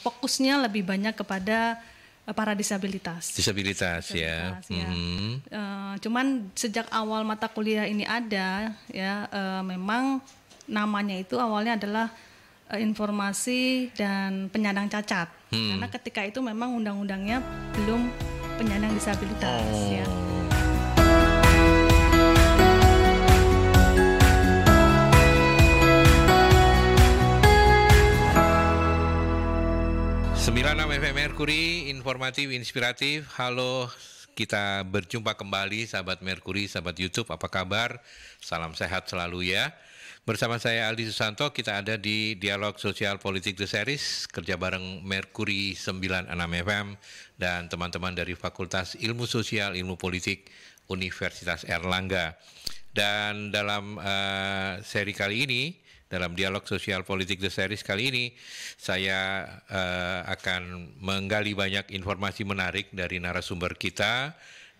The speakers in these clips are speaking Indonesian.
fokusnya lebih banyak kepada para disabilitas. Disabilitas ya. Ya. Cuman sejak awal mata kuliah ini ada, ya memang namanya itu awalnya adalah informasi dan penyandang cacat. Karena ketika itu memang undang-undangnya belum penyandang disabilitas. Ya. FM Merkuri, informatif, inspiratif. Halo, kita berjumpa kembali sahabat Merkuri, sahabat YouTube, apa kabar? Salam sehat selalu ya. Bersama saya Aldi Susanto, kita ada di Dialog Sosial Politik The Series, kerja bareng Merkuri 96 FM dan teman-teman dari Fakultas Ilmu Sosial, Ilmu Politik Universitas Erlangga. Dan dalam seri kali ini, dalam Dialog Sosial Politik The Series kali ini, saya akan menggali banyak informasi menarik dari narasumber kita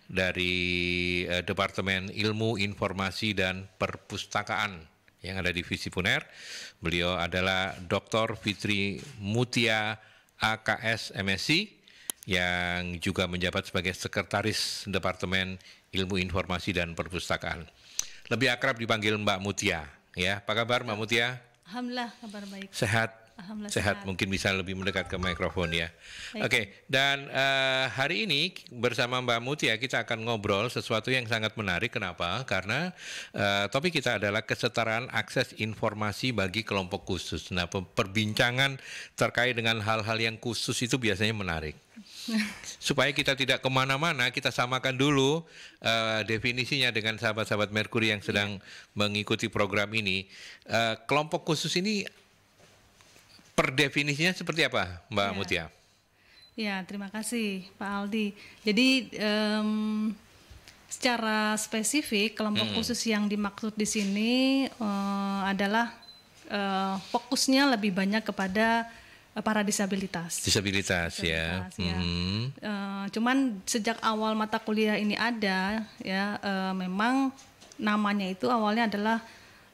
dari Departemen Ilmu Informasi dan Perpustakaan yang ada di Visip Uner. Beliau adalah Dr. Fitri Mutia, AKS MSc, yang juga menjabat sebagai Sekretaris Departemen Ilmu Informasi dan Perpustakaan. Lebih akrab dipanggil Mbak Mutia. Ya, apa kabar Mbak Mutia? Alhamdulillah, kabar baik. Sehat? Alhamdulillah sehat. Mungkin bisa lebih mendekat ke mikrofon ya. Oke, dan hari ini bersama Mbak Mutia kita akan ngobrol sesuatu yang sangat menarik. Kenapa? Karena topik kita adalah kesetaraan akses informasi bagi kelompok khusus. Nah, perbincangan terkait dengan hal-hal yang khusus itu biasanya menarik. Supaya kita tidak kemana-mana, kita samakan dulu definisinya dengan sahabat-sahabat Merkuri yang sedang mengikuti program ini. Kelompok khusus ini per definisinya seperti apa, Mbak Mutia? Ya, terima kasih Pak Aldi. Jadi secara spesifik kelompok khusus yang dimaksud di sini adalah fokusnya lebih banyak kepada para disabilitas. Disabilitas ya. Cuman sejak awal mata kuliah ini ada, ya memang namanya itu awalnya adalah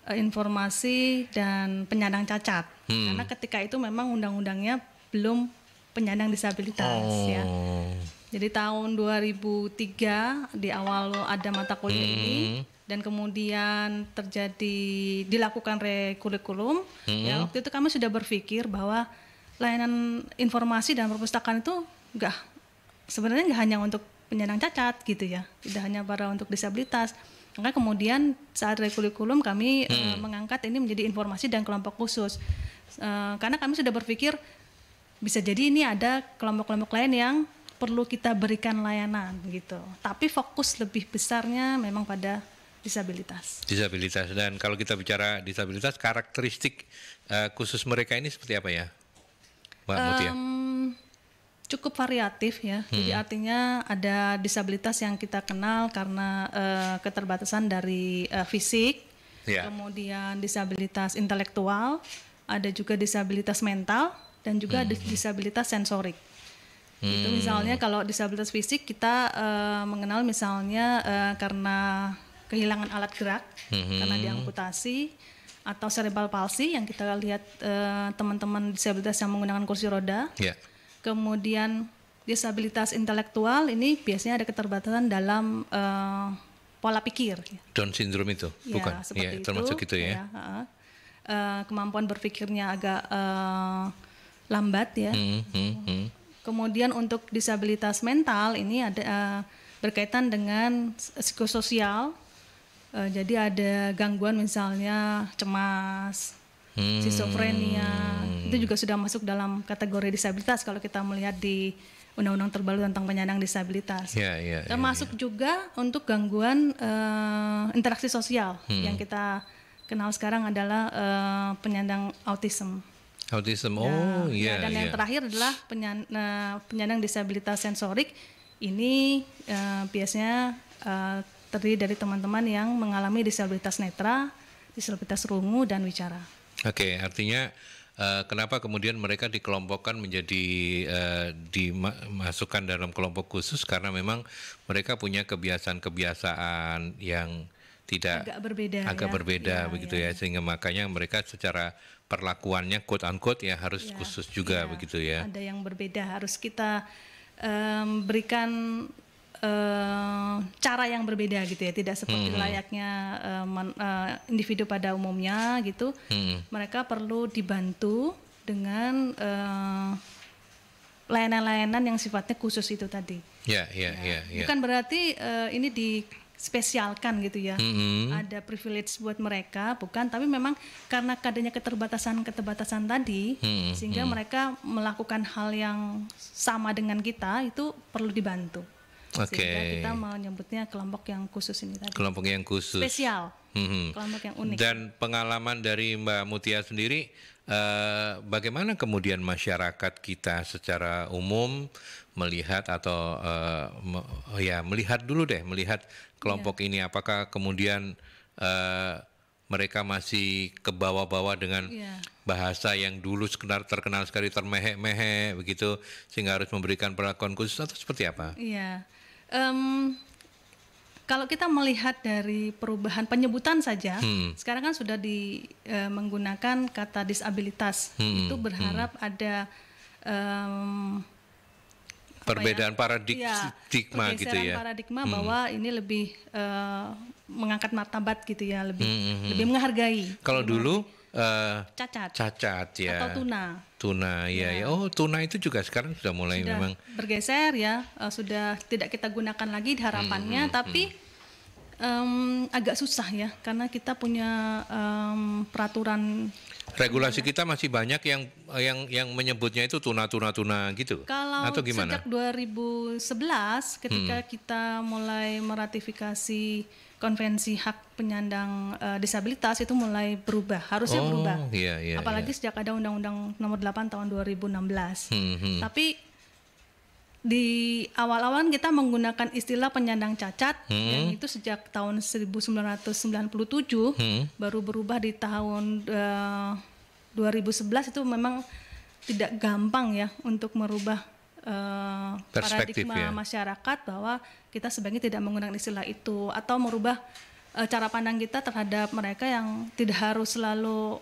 informasi dan penyandang cacat. Karena ketika itu memang undang-undangnya belum penyandang disabilitas. Ya. Jadi tahun 2003 di awal ada mata kuliah ini. Dan kemudian dilakukan rekurikulum. Ya, waktu itu kami sudah berpikir bahwa layanan informasi dan perpustakaan itu sebenarnya nggak hanya untuk penyandang cacat gitu ya, tidak hanya para untuk disabilitas. Maka kemudian saat rekurikulum kami mengangkat ini menjadi informasi dan kelompok khusus, karena kami sudah berpikir bisa jadi ini ada kelompok-kelompok lain yang perlu kita berikan layanan gitu. Tapi fokus lebih besarnya memang pada disabilitas. Disabilitas. Dan kalau kita bicara disabilitas, karakteristik khusus mereka ini seperti apa ya, Mbak Mutia? Cukup variatif ya, jadi artinya ada disabilitas yang kita kenal karena keterbatasan dari fisik, kemudian disabilitas intelektual, ada juga disabilitas mental, dan juga disabilitas sensorik. Itu misalnya kalau disabilitas fisik kita mengenal misalnya karena kehilangan alat gerak, karena diamputasi, atau cerebral palsy yang kita lihat teman-teman disabilitas yang menggunakan kursi roda. Kemudian disabilitas intelektual ini biasanya ada keterbatasan dalam pola pikir. Down syndrome itu, bukan? Seperti itu, termasuk itu ya. Kemampuan berpikirnya agak lambat ya. Kemudian untuk disabilitas mental ini ada berkaitan dengan psikososial. Jadi ada gangguan misalnya cemas, skizofrenia, itu juga sudah masuk dalam kategori disabilitas kalau kita melihat di undang-undang terbaru tentang penyandang disabilitas. Termasuk juga untuk gangguan interaksi sosial yang kita kenal sekarang adalah penyandang autism. Dan yang terakhir adalah penyandang disabilitas sensorik. Ini biasanya terdiri dari teman-teman yang mengalami disabilitas netra, disabilitas rungu, dan wicara. Oke, artinya kenapa kemudian mereka dikelompokkan menjadi dimasukkan dalam kelompok khusus, karena memang mereka punya kebiasaan-kebiasaan yang tidak agak berbeda begitu ya, sehingga makanya mereka secara perlakuannya quote unquote ya harus khusus juga begitu ya. Ada yang berbeda, harus kita berikan cara yang berbeda gitu ya, tidak seperti layaknya individu pada umumnya gitu. Mereka perlu dibantu dengan layanan-layanan yang sifatnya khusus itu tadi. Bukan berarti ini dispesialkan gitu ya. Ada privilege buat mereka, bukan. Tapi memang karena adanya keterbatasan tadi, sehingga mereka melakukan hal yang sama dengan kita itu perlu dibantu. Sehingga kita menyebutnya kelompok yang khusus ini tadi. Kelompok yang khusus. Spesial. Kelompok yang unik. Dan pengalaman dari Mbak Mutia sendiri, bagaimana kemudian masyarakat kita secara umum melihat atau melihat kelompok ini, apakah kemudian mereka masih ke bawah-bawah dengan bahasa yang dulu terkenal sekali termehek-mehek begitu, sehingga harus memberikan perlakuan khusus atau seperti apa? Kalau kita melihat dari perubahan penyebutan saja, sekarang kan sudah menggunakan kata disabilitas. Itu berharap ada perbedaan paradigma gitu ya. Paradigma bahwa ini lebih mengangkat martabat gitu ya, lebih menghargai. Kalau dulu cacat ya. Atau tuna ya. Oh, tuna itu juga sekarang sudah mulai memang bergeser ya, sudah tidak kita gunakan lagi harapannya, tapi agak susah ya, karena kita punya peraturan. Regulasi kita masih banyak yang menyebutnya itu tuna gitu. Kalau atau gimana? Sejak 2011 ketika kita mulai meratifikasi Konvensi Hak Penyandang Disabilitas, itu mulai berubah, harusnya berubah. Apalagi sejak ada Undang-Undang Nomor 8 tahun 2016. Tapi di awal-awal kita menggunakan istilah penyandang cacat, yang itu sejak tahun 1997, baru berubah di tahun 2011. Itu memang tidak gampang ya untuk merubah paradigma masyarakat bahwa kita sebaiknya tidak menggunakan istilah itu, atau merubah cara pandang kita terhadap mereka yang tidak harus selalu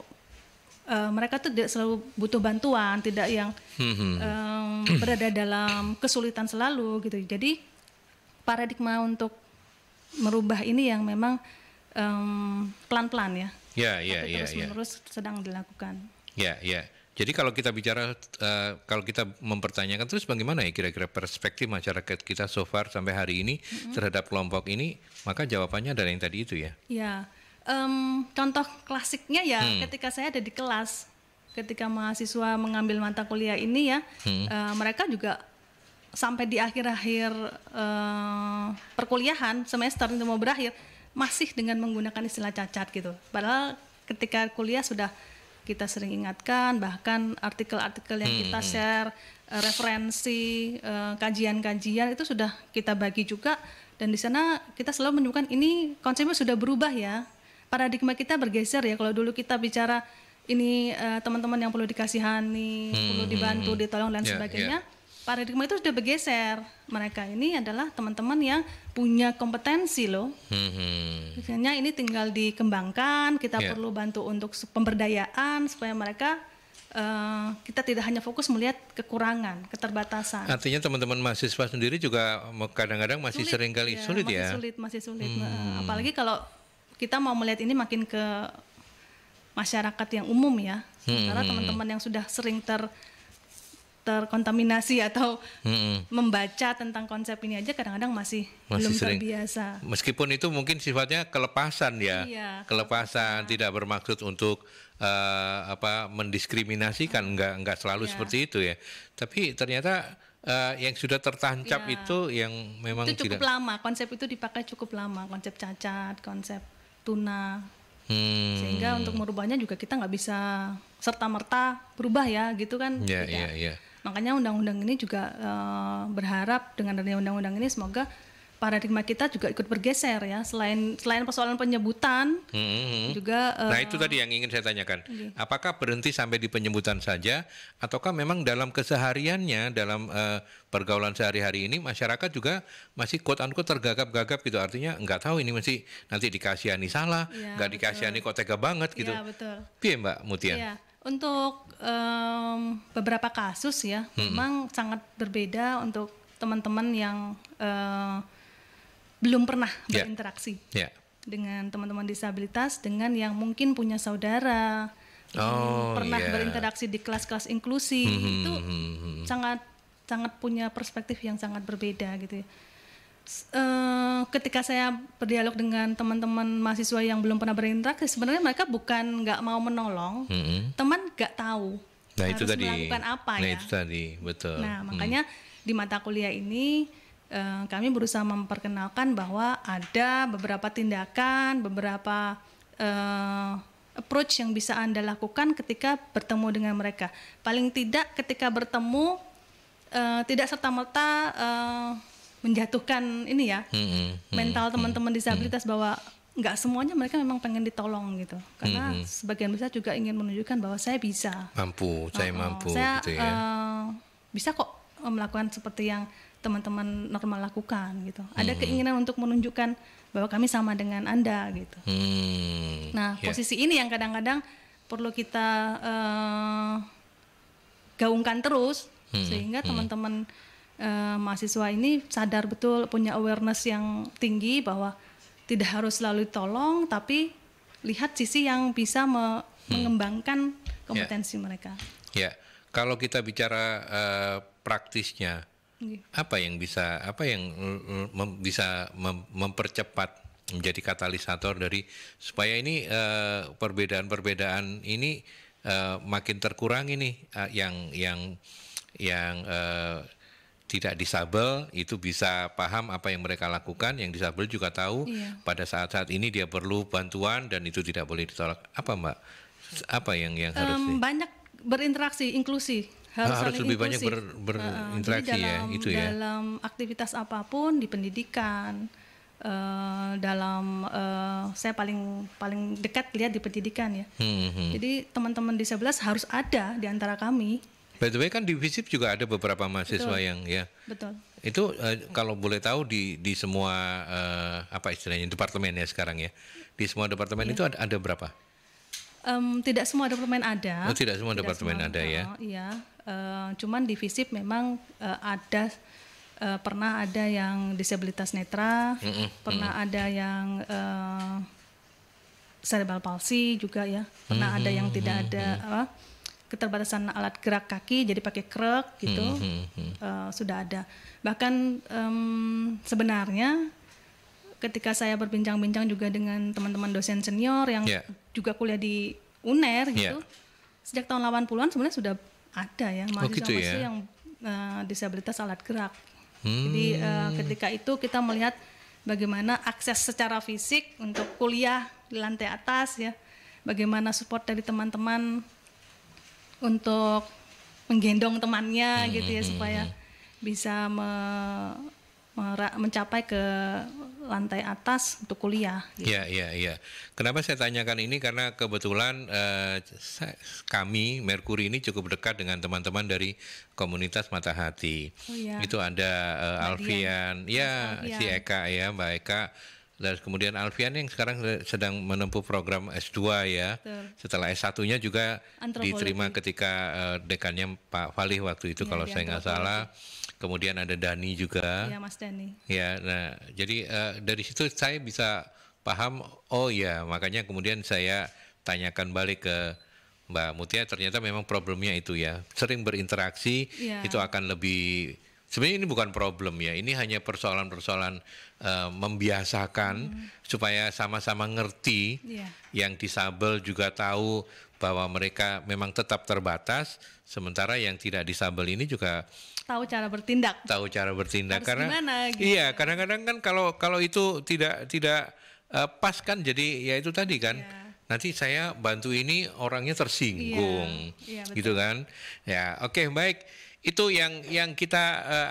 mereka tuh tidak selalu butuh bantuan, tidak yang berada dalam kesulitan selalu gitu. Jadi paradigma untuk merubah ini yang memang pelan-pelan ya. Terus-menerus sedang dilakukan. Jadi kalau kita bicara, kalau kita mempertanyakan terus bagaimana ya kira-kira perspektif masyarakat kita so far sampai hari ini terhadap kelompok ini, maka jawabannya adalah yang tadi itu ya. Contoh klasiknya ya ketika saya ada di kelas, ketika mahasiswa mengambil mata kuliah ini ya, mereka juga sampai di akhir-akhir perkuliahan, semester itu mau berakhir, masih dengan menggunakan istilah cacat gitu. Padahal ketika kuliah sudah kita sering ingatkan, bahkan artikel-artikel yang kita share, referensi, kajian-kajian itu sudah kita bagi juga, dan di sana kita selalu menyebutkan ini konsepnya sudah berubah ya, paradigma kita bergeser ya. Kalau dulu kita bicara ini teman-teman yang perlu dikasihani, perlu dibantu, ditolong dan sebagainya, paradigma itu sudah bergeser. Mereka ini adalah teman-teman yang punya kompetensi loh. Misalnya ini tinggal dikembangkan, kita perlu bantu untuk pemberdayaan supaya mereka, kita tidak hanya fokus melihat kekurangan, keterbatasan. Artinya teman-teman mahasiswa sendiri juga kadang-kadang masih sulit ya. Masih sulit. Apalagi kalau kita mau melihat ini makin ke masyarakat yang umum ya. Sementara teman-teman yang sudah sering terkontaminasi atau membaca tentang konsep ini aja kadang-kadang masih belum terbiasa. Meskipun itu mungkin sifatnya kelepasan ya, kelepasan, tidak bermaksud untuk mendiskriminasikan, enggak selalu seperti itu ya. Tapi ternyata yang sudah tertancap itu yang memang itu cukup lama, konsep itu dipakai cukup lama, konsep cacat, konsep tuna. Sehingga untuk merubahnya juga kita nggak bisa serta-merta berubah ya gitu kan. Iya. Makanya undang-undang ini juga berharap dengan adanya undang-undang ini semoga paradigma kita juga ikut bergeser ya. Selain persoalan penyebutan, juga. Nah itu tadi yang ingin saya tanyakan. Apakah berhenti sampai di penyebutan saja, ataukah memang dalam kesehariannya, dalam pergaulan sehari-hari ini masyarakat juga masih quote unquote tergagap-gagap gitu. Artinya nggak tahu ini masih nanti dikasihani salah, nggak dikasihani kok tega banget gitu. Iya betul. Piye Mbak Mutia? Iya. Untuk beberapa kasus ya, memang sangat berbeda untuk teman-teman yang belum pernah berinteraksi dengan teman-teman disabilitas, dengan yang mungkin punya saudara, pernah berinteraksi di kelas-kelas inklusi, itu sangat punya perspektif yang sangat berbeda gitu ya. Ketika saya berdialog dengan teman-teman mahasiswa yang belum pernah berinteraksi, sebenarnya mereka bukan nggak mau menolong, teman nggak tahu harus melakukan apa ya. Itu tadi, betul. Nah makanya di mata kuliah ini kami berusaha memperkenalkan bahwa ada beberapa tindakan, beberapa approach yang bisa Anda lakukan ketika bertemu dengan mereka. Paling tidak ketika bertemu tidak serta-merta menjatuhkan ini ya mental teman-teman disabilitas bahwa nggak semuanya mereka memang pengen ditolong gitu. Karena sebagian besar juga ingin menunjukkan bahwa saya bisa. Saya mampu saya, gitu ya. Bisa kok melakukan seperti yang teman-teman normal lakukan gitu. Ada keinginan untuk menunjukkan bahwa kami sama dengan Anda gitu. Nah, posisi ini yang kadang-kadang perlu kita gaungkan terus sehingga teman-teman mahasiswa ini sadar betul, punya awareness yang tinggi bahwa tidak harus selalu ditolong, tapi lihat sisi yang bisa mengembangkan kompetensi mereka. Ya, kalau kita bicara praktisnya, apa yang bisa mempercepat, menjadi katalisator dari supaya ini perbedaan-perbedaan ini makin terkurangi nih, yang tidak disabel itu bisa paham apa yang mereka lakukan, yang disabel juga tahu pada saat-saat ini dia perlu bantuan dan itu tidak boleh ditolak. Apa Mbak? Apa yang harus banyak berinteraksi, inklusi. Harus lebih banyak berinteraksi dalam aktivitas apapun, di pendidikan, dalam saya paling dekat lihat di pendidikan ya. Jadi teman-teman disabilitas harus ada di antara kami. By the way kan di FISIP juga ada beberapa mahasiswa yang Betul. Itu kalau boleh tahu di semua apa istilahnya departemen ya sekarang ya, di semua departemen itu ada berapa? Tidak semua departemen ada. Tidak semua departemen ada ya. Iya. Cuman di FISIP memang ada pernah ada yang disabilitas netra, pernah ada yang cerebral palsy juga ya, pernah ada yang tidak ada keterbatasan alat gerak kaki, jadi pakai kruk gitu, sudah ada. Bahkan sebenarnya ketika saya berbincang-bincang juga dengan teman-teman dosen senior yang juga kuliah di UNER gitu, sejak tahun 80-an sebenarnya sudah ada ya mahasiswa-mahasiswa yang disabilitas alat gerak. Jadi ketika itu kita melihat bagaimana akses secara fisik untuk kuliah di lantai atas ya, bagaimana support dari teman-teman untuk menggendong temannya gitu ya supaya bisa mencapai ke lantai atas untuk kuliah. Gitu. Iya. Kenapa saya tanyakan ini karena kebetulan kami Merkuri ini cukup dekat dengan teman-teman dari komunitas Mata Hati. Itu ada Alfian, si Eka ya, Mbak Eka. Dan kemudian Alfian yang sekarang sedang menempuh program S2 ya. Betul. Setelah S1-nya juga diterima ketika dekannya Pak Falih waktu itu kalau saya nggak salah. Kemudian ada Dani juga. Iya, Mas Dani. Ya, nah jadi dari situ saya bisa paham, makanya kemudian saya tanyakan balik ke Mbak Mutia, ternyata memang problemnya itu ya. Sering berinteraksi, itu akan lebih, sebenarnya ini bukan problem ya, ini hanya persoalan-persoalan membiasakan supaya sama-sama ngerti, yang disabel juga tahu bahwa mereka memang tetap terbatas, sementara yang tidak disabel ini juga tahu cara bertindak. Harus karena gimana, gitu. Iya, kadang-kadang kan kalau itu tidak pas kan, jadi ya itu tadi kan. Nanti saya bantu ini orangnya tersinggung, gitu kan. Ya, oke, baik. itu yang kita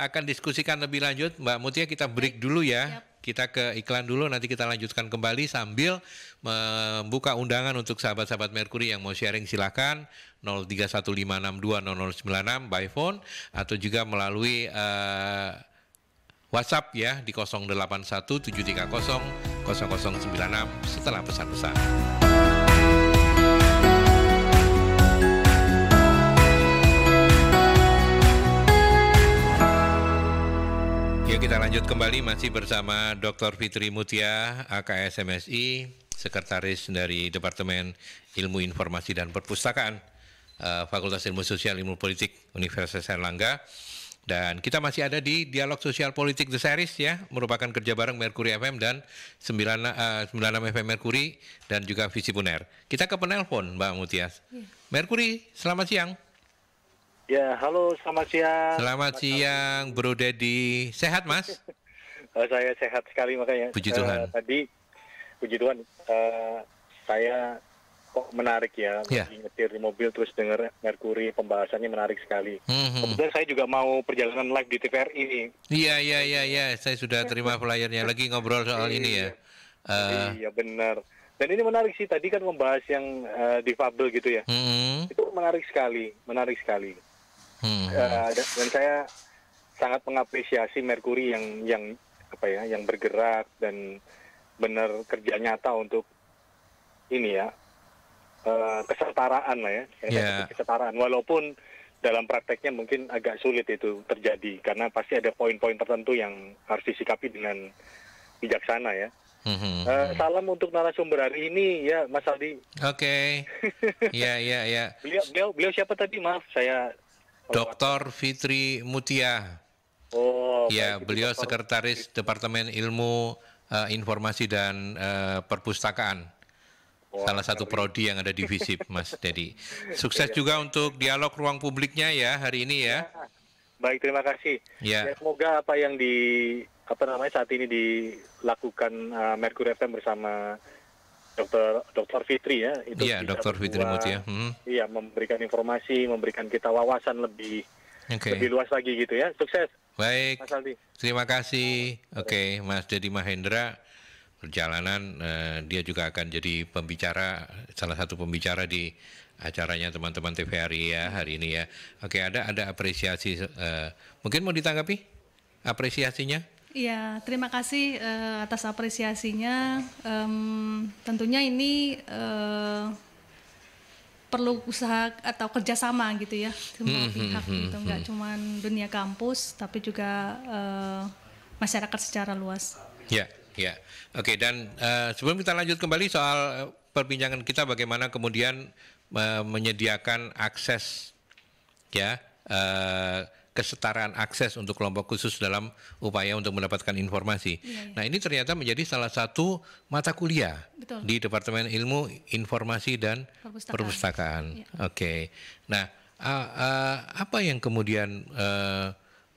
akan diskusikan lebih lanjut, Mbak Mutia. Kita break dulu ya. Kita ke iklan dulu, nanti kita lanjutkan kembali sambil membuka undangan untuk sahabat-sahabat Merkuri yang mau sharing, silakan 0315620096 by phone atau juga melalui WhatsApp ya di 0817300096 setelah pesan-pesan. Ya, kita lanjut kembali masih bersama Dr. Fitri Mutia, AKS MSI, Sekretaris dari Departemen Ilmu Informasi dan Perpustakaan, Fakultas Ilmu Sosial Ilmu Politik Universitas Airlangga. Dan kita masih ada di Dialog Sosial Politik The Series ya, merupakan kerja bareng Merkuri FM dan 96 FM Merkuri dan juga Visi Puner. Kita ke penelpon, Mbak Mutia. Merkuri, selamat siang. Ya, halo, selamat siang. Selamat siang, Bro Dedi. Sehat, Mas? Saya sehat sekali makanya. Puji Tuhan. Tadi, puji Tuhan, saya kok menarik ya. Lagi nyetir di mobil terus dengar Merkuri, pembahasannya menarik sekali. Kemudian saya juga mau perjalanan live di TVRI ini. Iya. Saya sudah terima flyernya. Lagi ngobrol soal ini ya. Iya, benar. Dan ini menarik sih. Tadi kan membahas yang difabel gitu ya. Itu menarik sekali. Dan saya sangat mengapresiasi Merkuri yang bergerak dan benar kerja nyata untuk ini ya, kesetaraan lah ya, kesetaraan. Walaupun dalam prakteknya mungkin agak sulit itu terjadi karena pasti ada poin-poin tertentu yang harus disikapi dengan bijaksana ya. Salam untuk narasumber hari ini ya, Mas Aldi. Oke. Iya. Beliau siapa tadi? Maaf, saya Dr. Fitri Mutia. Oh, ya, beliau Sekretaris Departemen Ilmu Informasi dan Perpustakaan. Salah satu prodi yang ada di FISIP, Mas Dedi. Sukses juga untuk dialog ruang publiknya ya hari ini ya. Baik, terima kasih. Ya, semoga apa yang saat ini dilakukan Merkuri FM bersama Dr. Fitri ya, itu Dr. Fitri Mutia. Iya, memberikan informasi, memberikan kita wawasan lebih luas lagi gitu ya. Sukses. Baik. Mas Aldi. Terima kasih. Oke, Mas Dedi Mahendra, perjalanan dia juga akan jadi pembicara, salah satu pembicara di acaranya teman-teman TVRI ya hari ini ya. Oke, ada apresiasi. Mungkin mau ditanggapi apresiasinya? Iya, terima kasih atas apresiasinya. Tentunya ini perlu usaha atau kerjasama gitu ya, semua pihak gitu, nggak cuma dunia kampus, tapi juga masyarakat secara luas. Ya. Oke, dan sebelum kita lanjut kembali soal perbincangan kita, bagaimana kemudian menyediakan akses ya. Kesetaraan akses untuk kelompok khusus dalam upaya untuk mendapatkan informasi. Nah, ini ternyata menjadi salah satu mata kuliah di Departemen Ilmu Informasi dan Perpustakaan. Oke. Nah, apa yang kemudian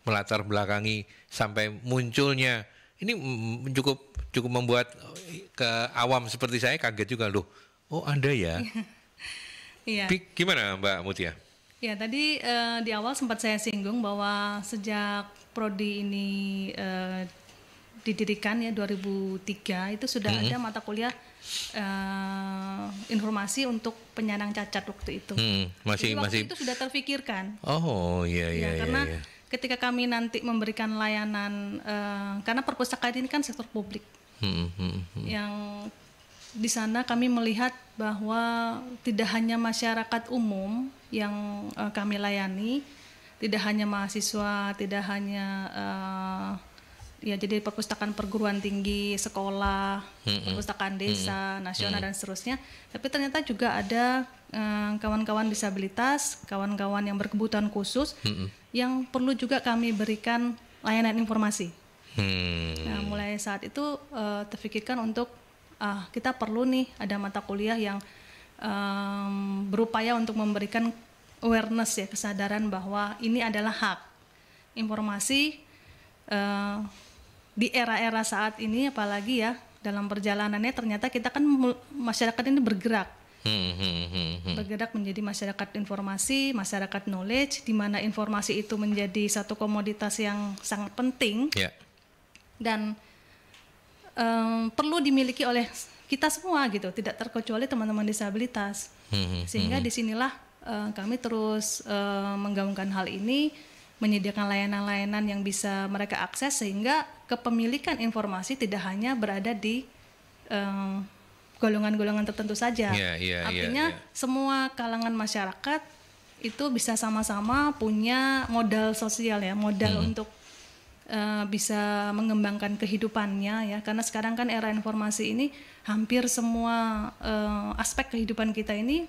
melatar belakangi sampai munculnya ini cukup membuat ke awam seperti saya kaget juga loh. Oh, Anda ya. Iya. Gimana Mbak Mutia? Ya, tadi di awal sempat saya singgung bahwa sejak prodi ini didirikan ya 2003 itu sudah ada mata kuliah informasi untuk penyandang cacat waktu itu. Jadi waktu itu sudah terfikirkan. Oh iya. Karena ketika kami nanti memberikan layanan, karena perpustakaan ini kan sektor publik, yang di sana kami melihat bahwa tidak hanya masyarakat umum yang kami layani, tidak hanya mahasiswa, tidak hanya jadi perpustakaan perguruan tinggi, sekolah, perpustakaan desa, nasional dan seterusnya, tapi ternyata juga ada kawan-kawan disabilitas, kawan-kawan yang berkebutuhan khusus yang perlu juga kami berikan layanan informasi. Nah, mulai saat itu terfikirkan untuk kita perlu nih ada mata kuliah yang berupaya untuk memberikan awareness ya, kesadaran bahwa ini adalah hak informasi di era-era saat ini, apalagi ya dalam perjalanannya ternyata kita kan masyarakat ini bergerak Bergerak menjadi masyarakat informasi, masyarakat knowledge, di mana informasi itu menjadi satu komoditas yang sangat penting dan perlu dimiliki oleh kita semua gitu, tidak terkecuali teman-teman disabilitas. Sehingga disinilah kami terus menggaungkan hal ini, menyediakan layanan-layanan yang bisa mereka akses sehingga kepemilikan informasi tidak hanya berada di golongan-golongan tertentu saja. Artinya semua kalangan masyarakat itu bisa sama-sama punya modal sosial ya, modal untuk bisa mengembangkan kehidupannya ya. Karena sekarang kan era informasi ini hampir semua aspek kehidupan kita ini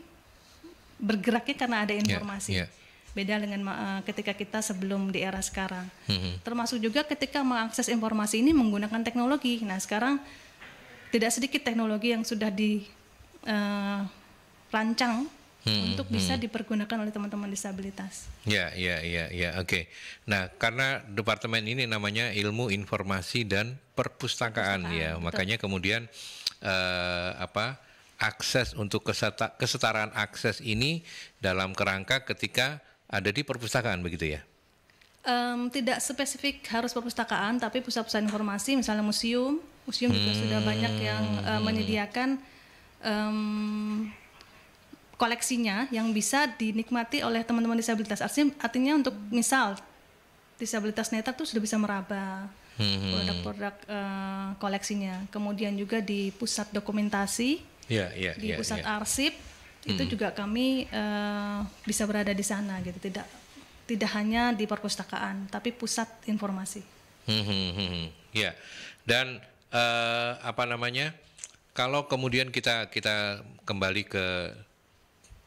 bergeraknya karena ada informasi. Beda dengan ketika kita sebelum di era sekarang. Termasuk juga ketika mengakses informasi ini menggunakan teknologi. Nah sekarang tidak sedikit teknologi yang sudah dirancang untuk bisa dipergunakan oleh teman-teman disabilitas. Oke. Nah, karena departemen ini namanya Ilmu Informasi dan Perpustakaan ya, betul. Makanya kemudian akses untuk kesetaraan akses ini dalam kerangka ketika ada di perpustakaan begitu ya? Tidak spesifik harus perpustakaan, tapi pusat-pusat informasi, misalnya museum juga sudah banyak yang menyediakan koleksinya yang bisa dinikmati oleh teman-teman disabilitas. Artinya untuk misal disabilitas netra itu sudah bisa meraba produk-produk koleksinya. Kemudian juga di pusat dokumentasi, di pusat arsip itu juga kami bisa berada di sana gitu. Tidak hanya di perpustakaan, tapi pusat informasi. Dan kalau kemudian kita kembali ke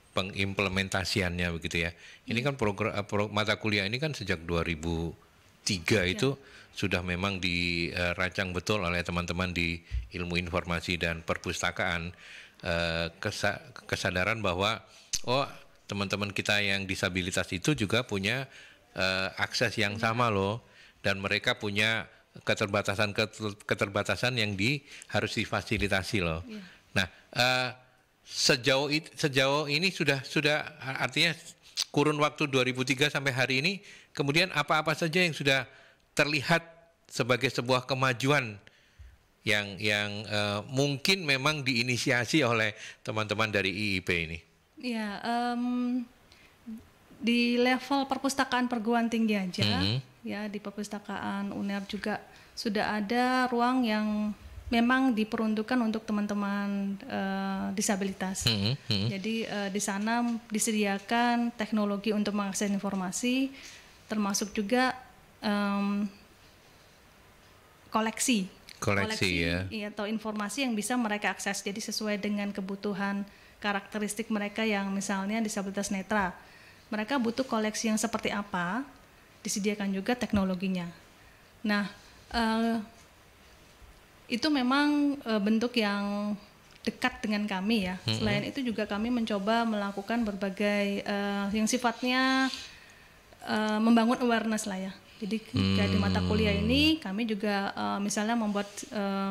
pengimplementasiannya begitu ya. Ini kan mata kuliah ini kan sejak 2003 itu sudah memang dirancang betul oleh teman-teman di Ilmu Informasi dan Perpustakaan, kesadaran bahwa teman-teman kita yang disabilitas itu juga punya akses yang sama loh, dan mereka punya keterbatasan yang harus difasilitasi loh. Nah, sejauh ini sudah artinya kurun waktu 2003 sampai hari ini, kemudian apa-apa saja yang sudah terlihat sebagai sebuah kemajuan yang mungkin memang diinisiasi oleh teman-teman dari IIP ini? Ya, di level perpustakaan perguruan tinggi aja, ya di perpustakaan UNER juga sudah ada ruang yang memang diperuntukkan untuk teman-teman disabilitas. Jadi di sana disediakan teknologi untuk mengakses informasi, termasuk juga koleksi ya, atau informasi yang bisa mereka akses. Jadi sesuai dengan kebutuhan karakteristik mereka yang misalnya disabilitas netra, mereka butuh koleksi yang seperti apa, disediakan juga teknologinya. Nah, itu memang bentuk yang dekat dengan kami ya. Selain itu juga kami mencoba melakukan berbagai yang sifatnya membangun awareness lah ya. Jadi di mata kuliah ini kami juga misalnya membuat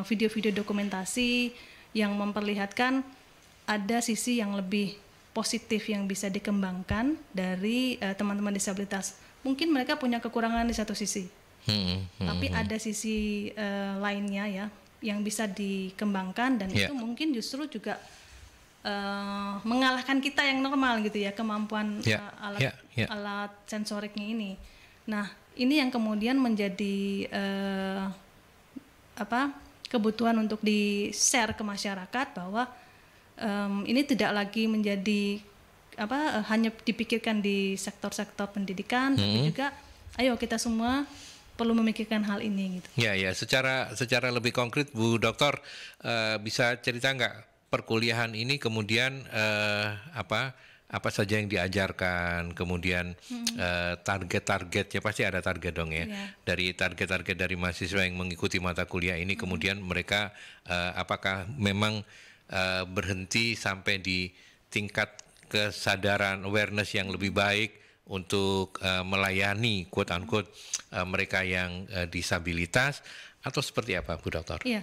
video-video dokumentasi yang memperlihatkan ada sisi yang lebih positif yang bisa dikembangkan dari teman-teman disabilitas. Mungkin mereka punya kekurangan di satu sisi, tapi ada sisi lainnya ya yang bisa dikembangkan, dan itu mungkin justru juga mengalahkan kita yang normal gitu ya, kemampuan alat sensoriknya ini. Nah, ini yang kemudian menjadi kebutuhan untuk di-share ke masyarakat bahwa ini tidak lagi menjadi hanya dipikirkan di sektor-sektor pendidikan, tapi juga ayo kita semua perlu memikirkan hal ini gitu. Ya, secara lebih konkret Bu Dokter, bisa cerita nggak perkuliahan ini kemudian apa saja yang diajarkan, kemudian target-targetnya, pasti ada target dong ya. Dari target-target dari mahasiswa yang mengikuti mata kuliah ini, kemudian mereka apakah memang berhenti sampai di tingkat kesadaran awareness yang lebih baik untuk melayani quote unquote mereka yang disabilitas, atau seperti apa Bu Dokter? Iya,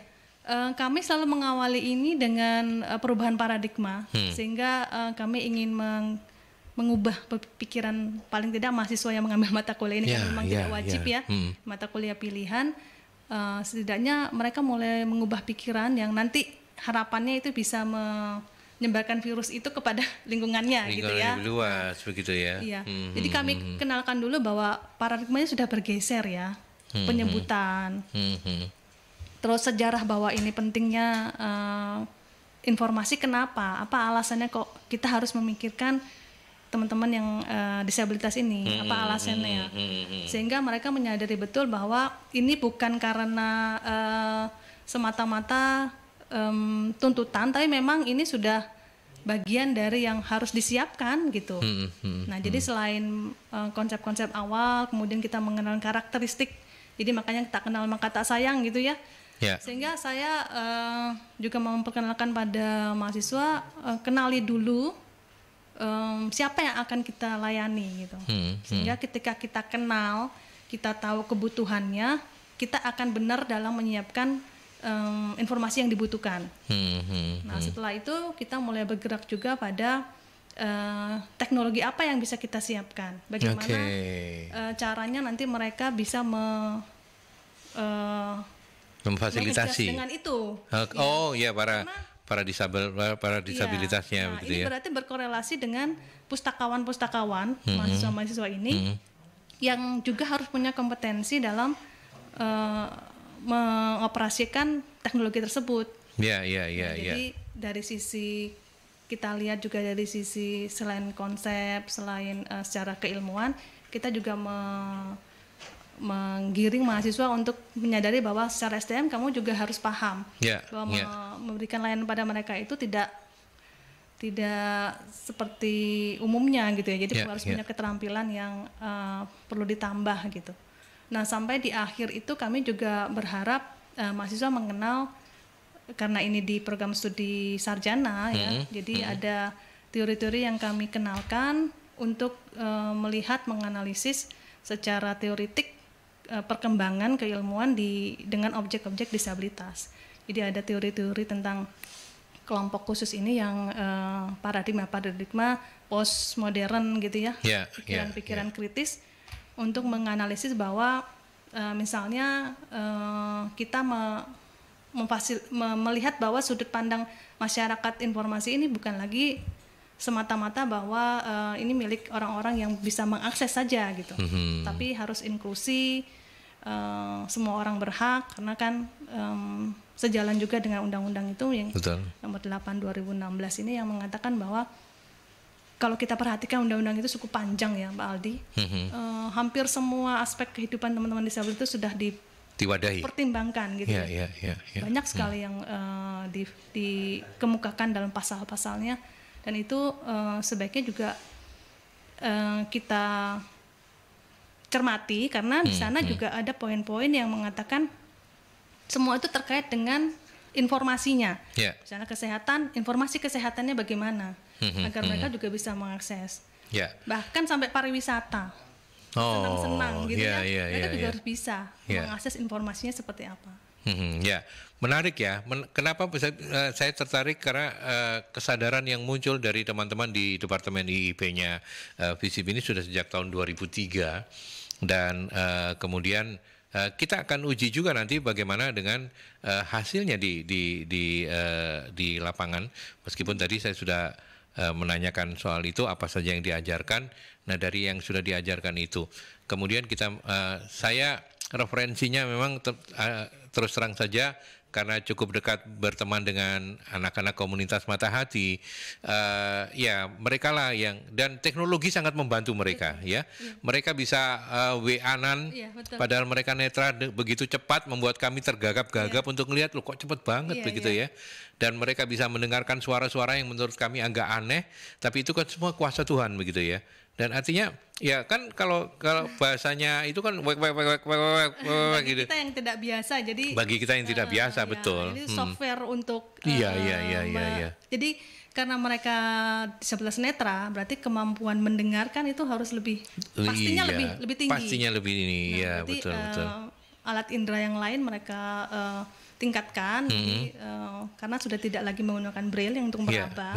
Kami selalu mengawali ini dengan perubahan paradigma, sehingga kami ingin mengubah pikiran paling tidak mahasiswa yang mengambil mata kuliah ini kan memang tidak wajib mata kuliah pilihan. Setidaknya mereka mulai mengubah pikiran yang nanti harapannya itu bisa menyebarkan virus itu kepada lingkungannya gitu ya. Lebih luas begitu ya. Iya. Jadi kami kenalkan dulu bahwa paradigmanya sudah bergeser ya, penyebutan. Terus sejarah bahwa ini pentingnya informasi, kenapa? Apa alasannya kok kita harus memikirkan teman-teman yang disabilitas ini? Apa alasannya? Sehingga mereka menyadari betul bahwa ini bukan karena semata-mata tuntutan, tapi memang ini sudah bagian dari yang harus disiapkan gitu. Nah, jadi selain konsep-konsep awal, kemudian kita mengenal karakteristik. Jadi makanya kita kenal maka tak sayang gitu ya. Sehingga saya juga memperkenalkan pada mahasiswa, kenali dulu siapa yang akan kita layani gitu. Sehingga ketika kita kenal, kita tahu kebutuhannya, kita akan benar dalam menyiapkan informasi yang dibutuhkan. Nah, setelah itu kita mulai bergerak juga pada teknologi apa yang bisa kita siapkan. Bagaimana caranya nanti mereka bisa memfasilitasi dengan itu. Para disabilitasnya Nah, begitu ini ya. berarti berkorelasi dengan pustakawan-pustakawan mahasiswa-mahasiswa ini yang juga harus punya kompetensi dalam mengoperasikan teknologi tersebut. Jadi dari sisi kita lihat juga dari sisi selain konsep, selain secara keilmuan, kita juga menggiring mahasiswa untuk menyadari bahwa secara SDM kamu juga harus paham bahwa memberikan layanan pada mereka itu tidak seperti umumnya gitu ya. Jadi harus punya keterampilan yang perlu ditambah gitu. Nah, sampai di akhir itu kami juga berharap mahasiswa mengenal, karena ini di program studi sarjana ya. Jadi ada teori-teori yang kami kenalkan untuk melihat, menganalisis secara teoritik perkembangan keilmuan dengan objek-objek disabilitas. Jadi ada teori-teori tentang kelompok khusus ini yang paradigma postmodern gitu ya, pikiran-pikiran kritis untuk menganalisis bahwa misalnya kita melihat bahwa sudut pandang masyarakat informasi ini bukan lagi semata-mata bahwa ini milik orang-orang yang bisa mengakses saja gitu, tapi harus inklusi, semua orang berhak, karena kan sejalan juga dengan undang-undang itu yang nomor 8 2016 ini yang mengatakan bahwa kalau kita perhatikan undang-undang itu cukup panjang ya Mbak Aldi, hampir semua aspek kehidupan teman-teman disabilitas itu sudah dipertimbangkan gitu ya. Banyak sekali yang dikemukakan dalam pasal-pasalnya. Dan itu sebaiknya juga kita cermati, karena di sana juga ada poin-poin yang mengatakan semua itu terkait dengan informasinya. Misalnya kesehatan, informasi kesehatannya bagaimana agar mereka juga bisa mengakses. Bahkan sampai pariwisata, senang-senang gitu mereka juga harus bisa mengakses informasinya seperti apa. Menarik ya. Kenapa saya tertarik karena kesadaran yang muncul dari teman-teman di Departemen IIP-nya FISIP ini sudah sejak tahun 2003 dan kemudian kita akan uji juga nanti bagaimana dengan hasilnya di lapangan. Meskipun tadi saya sudah menanyakan soal itu apa saja yang diajarkan. Nah, dari yang sudah diajarkan itu, kemudian saya referensinya memang terus terang saja karena cukup dekat berteman dengan anak-anak komunitas Mata Hati, mereka lah yang, dan teknologi sangat membantu mereka mereka bisa WA-an padahal mereka netra, begitu cepat membuat kami tergagap-gagap untuk melihat loh kok cepat banget begitu ya. Dan mereka bisa mendengarkan suara-suara yang menurut kami agak aneh, tapi itu kan semua kuasa Tuhan begitu ya. Dan artinya ya kan kalau bahasanya itu kan bagi gitu. Kita yang tidak biasa, jadi bagi kita yang tidak biasa betul. Jadi software untuk Iya. Jadi karena mereka disabilitas netra, berarti kemampuan mendengarkan itu harus pastinya lebih tinggi. Pastinya lebih ini, betul. Alat indera yang lain mereka tingkatkan, jadi, karena sudah tidak lagi menggunakan braille yang untuk meraba.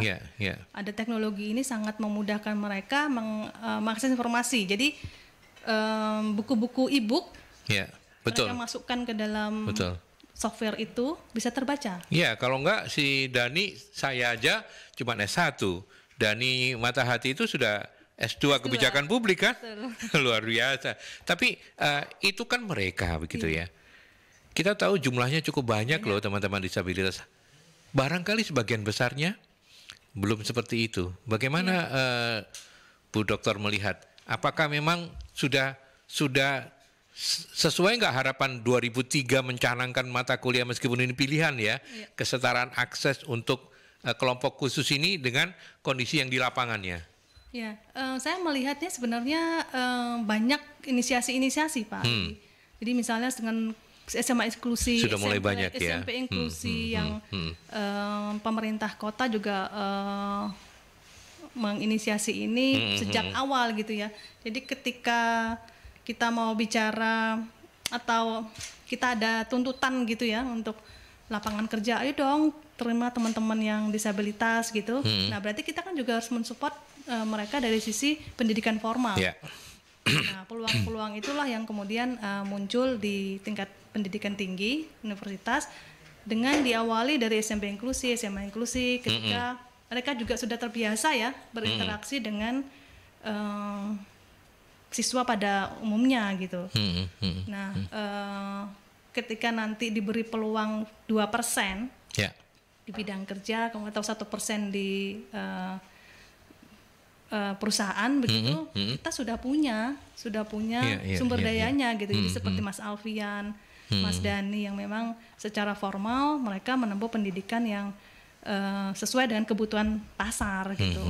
Ada teknologi ini sangat memudahkan mereka mengakses informasi. Jadi buku-buku e-book mereka masukkan ke dalam software itu bisa terbaca. Ya, kalau enggak si Dani, saya aja cuma S1. Dani Mata Hati itu sudah S2 kebijakan publik kan? Luar biasa. Tapi itu kan mereka begitu ya. Kita tahu jumlahnya cukup banyak loh teman-teman disabilitas. Barangkali sebagian besarnya belum seperti itu. Bagaimana Bu Dokter melihat? Apakah memang sudah sesuai nggak harapan 2003 mencanangkan mata kuliah meskipun ini pilihan ya, kesetaraan akses untuk kelompok khusus ini dengan kondisi yang di lapangannya? Ya, saya melihatnya sebenarnya banyak inisiasi-inisiasi Pak. Jadi misalnya dengan SMA inklusi, sudah mulai banyak SMP inklusi yang pemerintah kota juga menginisiasi ini sejak awal gitu ya. Jadi ketika kita mau bicara atau kita ada tuntutan gitu ya untuk lapangan kerja, ayo dong terima teman-teman yang disabilitas gitu. Nah berarti kita kan juga harus mensupport mereka dari sisi pendidikan formal. Nah, peluang-peluang itulah yang kemudian muncul di tingkat pendidikan tinggi, universitas, dengan diawali dari SMP inklusi, SMA inklusi, ketika mereka juga sudah terbiasa ya berinteraksi dengan siswa pada umumnya gitu. Nah, ketika nanti diberi peluang 2% di bidang kerja, atau 1% di perusahaan begitu, kita sudah punya sumber dayanya gitu. Jadi seperti Mas Alfian, Mas Dani yang memang secara formal mereka menempuh pendidikan yang sesuai dengan kebutuhan pasar gitu.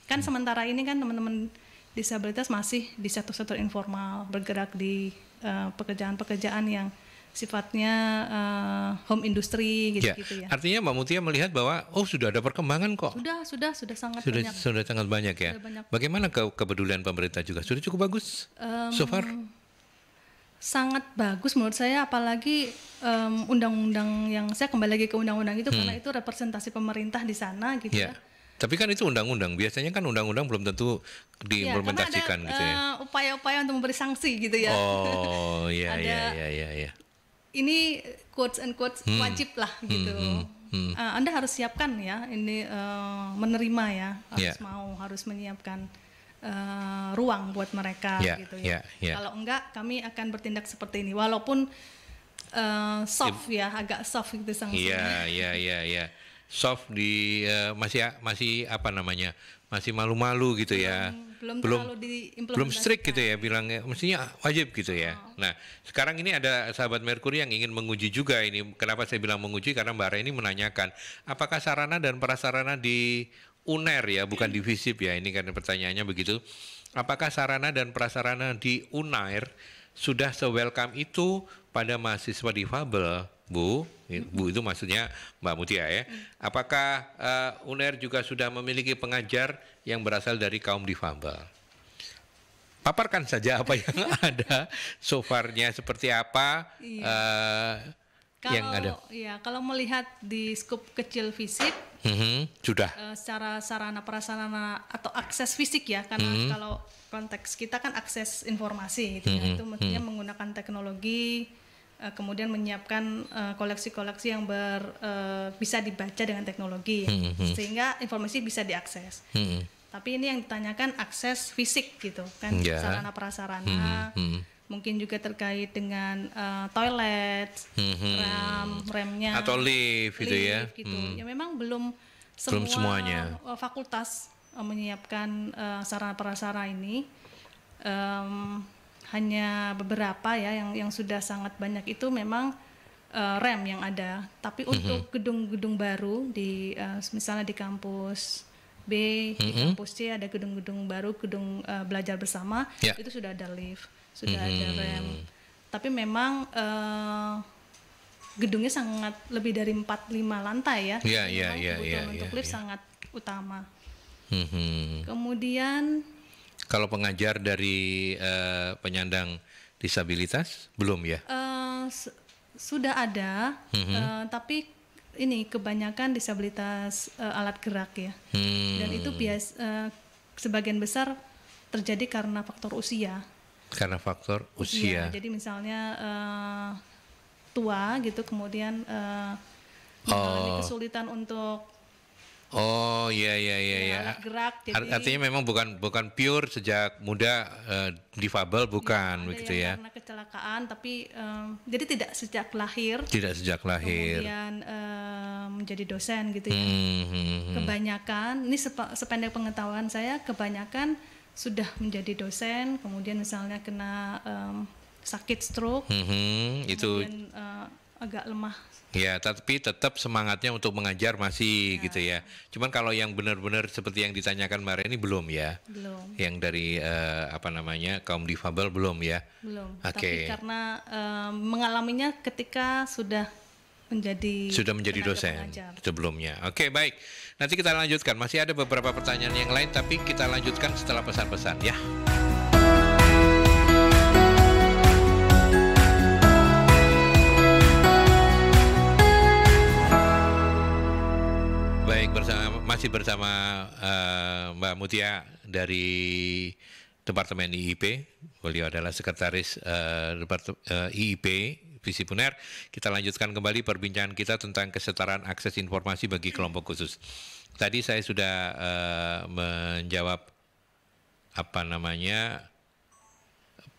Kan sementara ini kan teman-teman disabilitas masih di sektor informal, bergerak di pekerjaan-pekerjaan yang sifatnya home industry gitu ya. Artinya Mbak Mutia melihat bahwa sudah ada perkembangan kok. Sudah sangat banyak. Sudah sangat banyak ya. Bagaimana kepedulian pemerintah juga? Sudah cukup bagus so far? Sangat bagus menurut saya, apalagi undang-undang yang saya kembali lagi ke undang-undang itu karena itu representasi pemerintah di sana gitu ya. Tapi kan itu undang-undang. Biasanya kan undang-undang belum tentu diimplementasikan gitu ya. Upaya-upaya untuk memberi sanksi gitu ya. Oh, iya. Ini quotes and quotes wajib lah gitu. Anda harus siapkan ya, ini menerima ya, harus menyiapkan ruang buat mereka gitu ya. Kalau enggak, kami akan bertindak seperti ini. Walaupun soft ya, agak soft gitu sanksinya. Iya. Soft di masih apa namanya? Masih malu-malu gitu ya. Belum strict gitu ya, bilangnya mestinya wajib gitu ya. Nah, sekarang ini ada sahabat Merkuri yang ingin menguji juga ini. Kenapa saya bilang menguji? Karena Mbak Reni menanyakan, apakah sarana dan prasarana di UNER ya, bukan di FISIP ya, ini kan pertanyaannya begitu. Apakah sarana dan prasarana di UNER sudah se-welcome itu pada mahasiswa difabel, Bu? Bu itu maksudnya Mbak Mutia ya. Apakah UNER juga sudah memiliki pengajar yang berasal dari kaum difabel? Paparkan saja apa yang ada so far-nya seperti apa yang ada. Kalau melihat di skup kecil fisik, sudah. Secara sarana prasarana atau akses fisik ya, karena kalau konteks kita kan akses informasi gitu ya, itu mestinya menggunakan teknologi. Kemudian menyiapkan koleksi-koleksi yang bisa dibaca dengan teknologi sehingga informasi bisa diakses. Tapi ini yang ditanyakan akses fisik gitu kan, sarana prasarana, mungkin juga terkait dengan toilet, remnya atau lift gitu ya. Ya memang belum semuanya fakultas menyiapkan sarana prasarana ini. Hanya beberapa ya yang sudah sangat banyak itu memang rem yang ada. Tapi untuk gedung-gedung baru di misalnya di kampus B, di kampus C ada gedung-gedung baru, gedung belajar bersama, itu sudah ada lift, sudah ada rem. Tapi memang gedungnya sangat lebih dari 4-5 lantai ya. Kebutuhan untuk lift sangat utama. Kemudian kalau pengajar dari penyandang disabilitas belum ya? sudah ada, tapi ini kebanyakan disabilitas alat gerak ya, dan itu sebagian besar terjadi karena faktor usia. Karena faktor usia. Jadi misalnya tua gitu, kemudian mengalami kesulitan untuk alat gerak. Jadi, artinya memang bukan pure sejak muda difabel, bukan begitu ya? Karena kecelakaan, tapi jadi tidak sejak lahir. Tidak sejak lahir. Kemudian menjadi dosen gitu ya. Kebanyakan, ini sependek pengetahuan saya, kebanyakan sudah menjadi dosen, kemudian misalnya kena sakit stroke, kemudian agak lemah. Ya, tapi tetap semangatnya untuk mengajar masih gitu ya. Cuman kalau yang benar-benar seperti yang ditanyakan Mbak Reni belum ya? Belum. Yang dari kaum difabel belum ya? Belum. Tapi karena mengalaminya ketika sudah menjadi dosen pengajar sebelumnya. Oke, baik. Nanti kita lanjutkan. Masih ada beberapa pertanyaan yang lain, tapi kita lanjutkan setelah pesan-pesan ya. Baik, masih bersama Mbak Mutia dari Departemen IIP. Beliau adalah Sekretaris IIP Visip UNER. Kita lanjutkan kembali perbincangan kita tentang kesetaraan akses informasi bagi kelompok khusus. Tadi saya sudah menjawab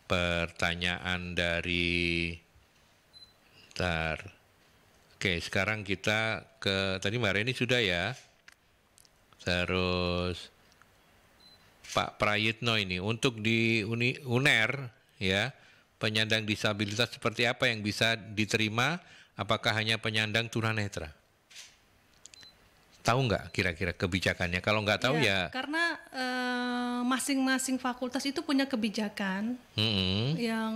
pertanyaan dari Oke, sekarang kita tadi Mbak Reni sudah ya. Terus Pak Prayitno ini untuk di UNER ya, penyandang disabilitas seperti apa yang bisa diterima? Apakah hanya penyandang tunanetra? Tahu nggak kira-kira kebijakannya? Kalau nggak tahu ya. Karena masing-masing fakultas itu punya kebijakan yang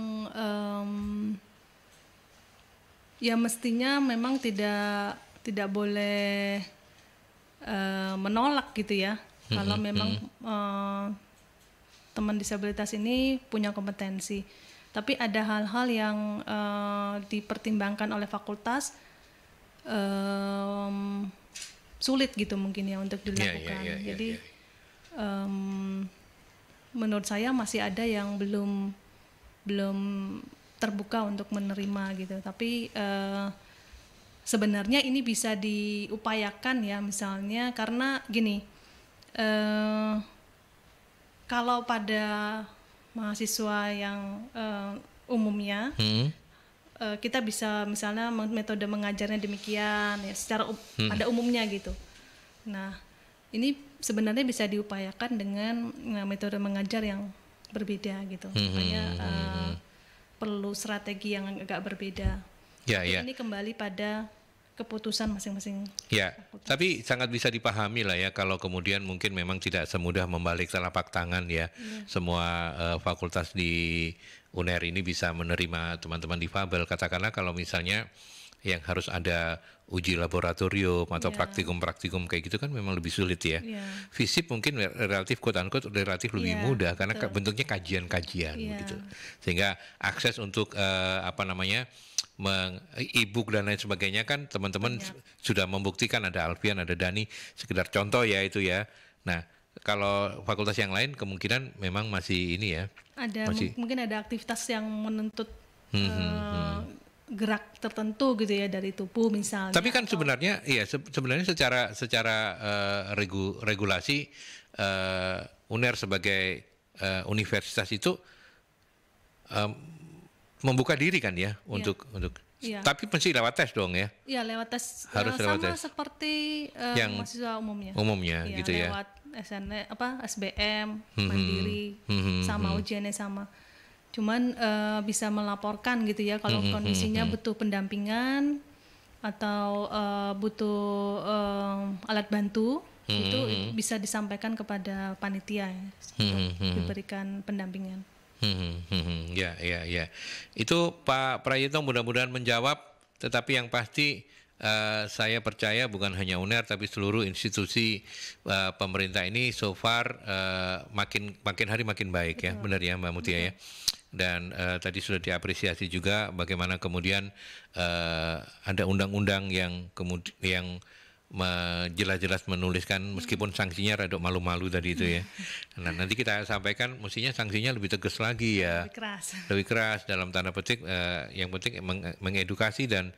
ya mestinya memang tidak boleh menolak gitu ya. Kalau memang teman disabilitas ini punya kompetensi. Tapi ada hal-hal yang dipertimbangkan oleh fakultas sulit gitu mungkin ya untuk dilakukan. Jadi menurut saya masih ada yang belum terbuka untuk menerima gitu. Tapi sebenarnya ini bisa diupayakan ya, misalnya karena gini, kalau pada mahasiswa yang umumnya kita bisa misalnya metode mengajarnya demikian ya secara pada umumnya gitu. Nah ini sebenarnya bisa diupayakan dengan metode mengajar yang berbeda gitu. Makanya perlu strategi yang agak berbeda. Ini kembali pada keputusan masing-masing. Ya, tapi sangat bisa dipahami lah ya kalau kemudian mungkin memang tidak semudah membalik telapak tangan ya. Semua fakultas di UNER ini bisa menerima teman-teman difabel. Katakanlah kalau misalnya yang harus ada uji laboratorium atau praktikum-praktikum kayak gitu kan memang lebih sulit ya. Visip mungkin relatif quote-unquote relatif lebih mudah karena bentuknya kajian-kajian begitu. Sehingga akses untuk e-book dan lain sebagainya kan teman-teman sudah membuktikan, ada Alfian, ada Dani, sekedar contoh ya itu ya. Nah, kalau fakultas yang lain kemungkinan memang masih ini ya. Mungkin ada aktivitas yang menuntut gerak tertentu gitu ya dari tubuh misalnya. Tapi kan sebenarnya secara regulasi UNER sebagai universitas itu membuka diri kan ya untuk tapi mesti lewat tes dong ya. Iya, lewat tes. Harus lewat tes. Seperti yang mahasiswa umumnya. Umumnya gitu ya. Lewat SBM, Mandiri sama ujiannya sama. Cuman bisa melaporkan gitu ya kalau kondisinya butuh pendampingan atau butuh alat bantu itu bisa disampaikan kepada panitia ya, diberikan pendampingan. Ya. Itu Pak Prayitno mudah-mudahan menjawab. Tetapi yang pasti saya percaya bukan hanya UNER tapi seluruh institusi pemerintah ini so far makin hari makin baik ya, benar ya Mbak Mutia ya. dan tadi sudah diapresiasi juga bagaimana kemudian ada undang-undang yang kemudian jelas-jelas menuliskan meskipun sanksinya rada malu-malu tadi itu ya. Nah, nanti kita sampaikan mestinya sanksinya lebih tegas lagi ya. Lebih keras dalam tanda petik, yang penting mengedukasi dan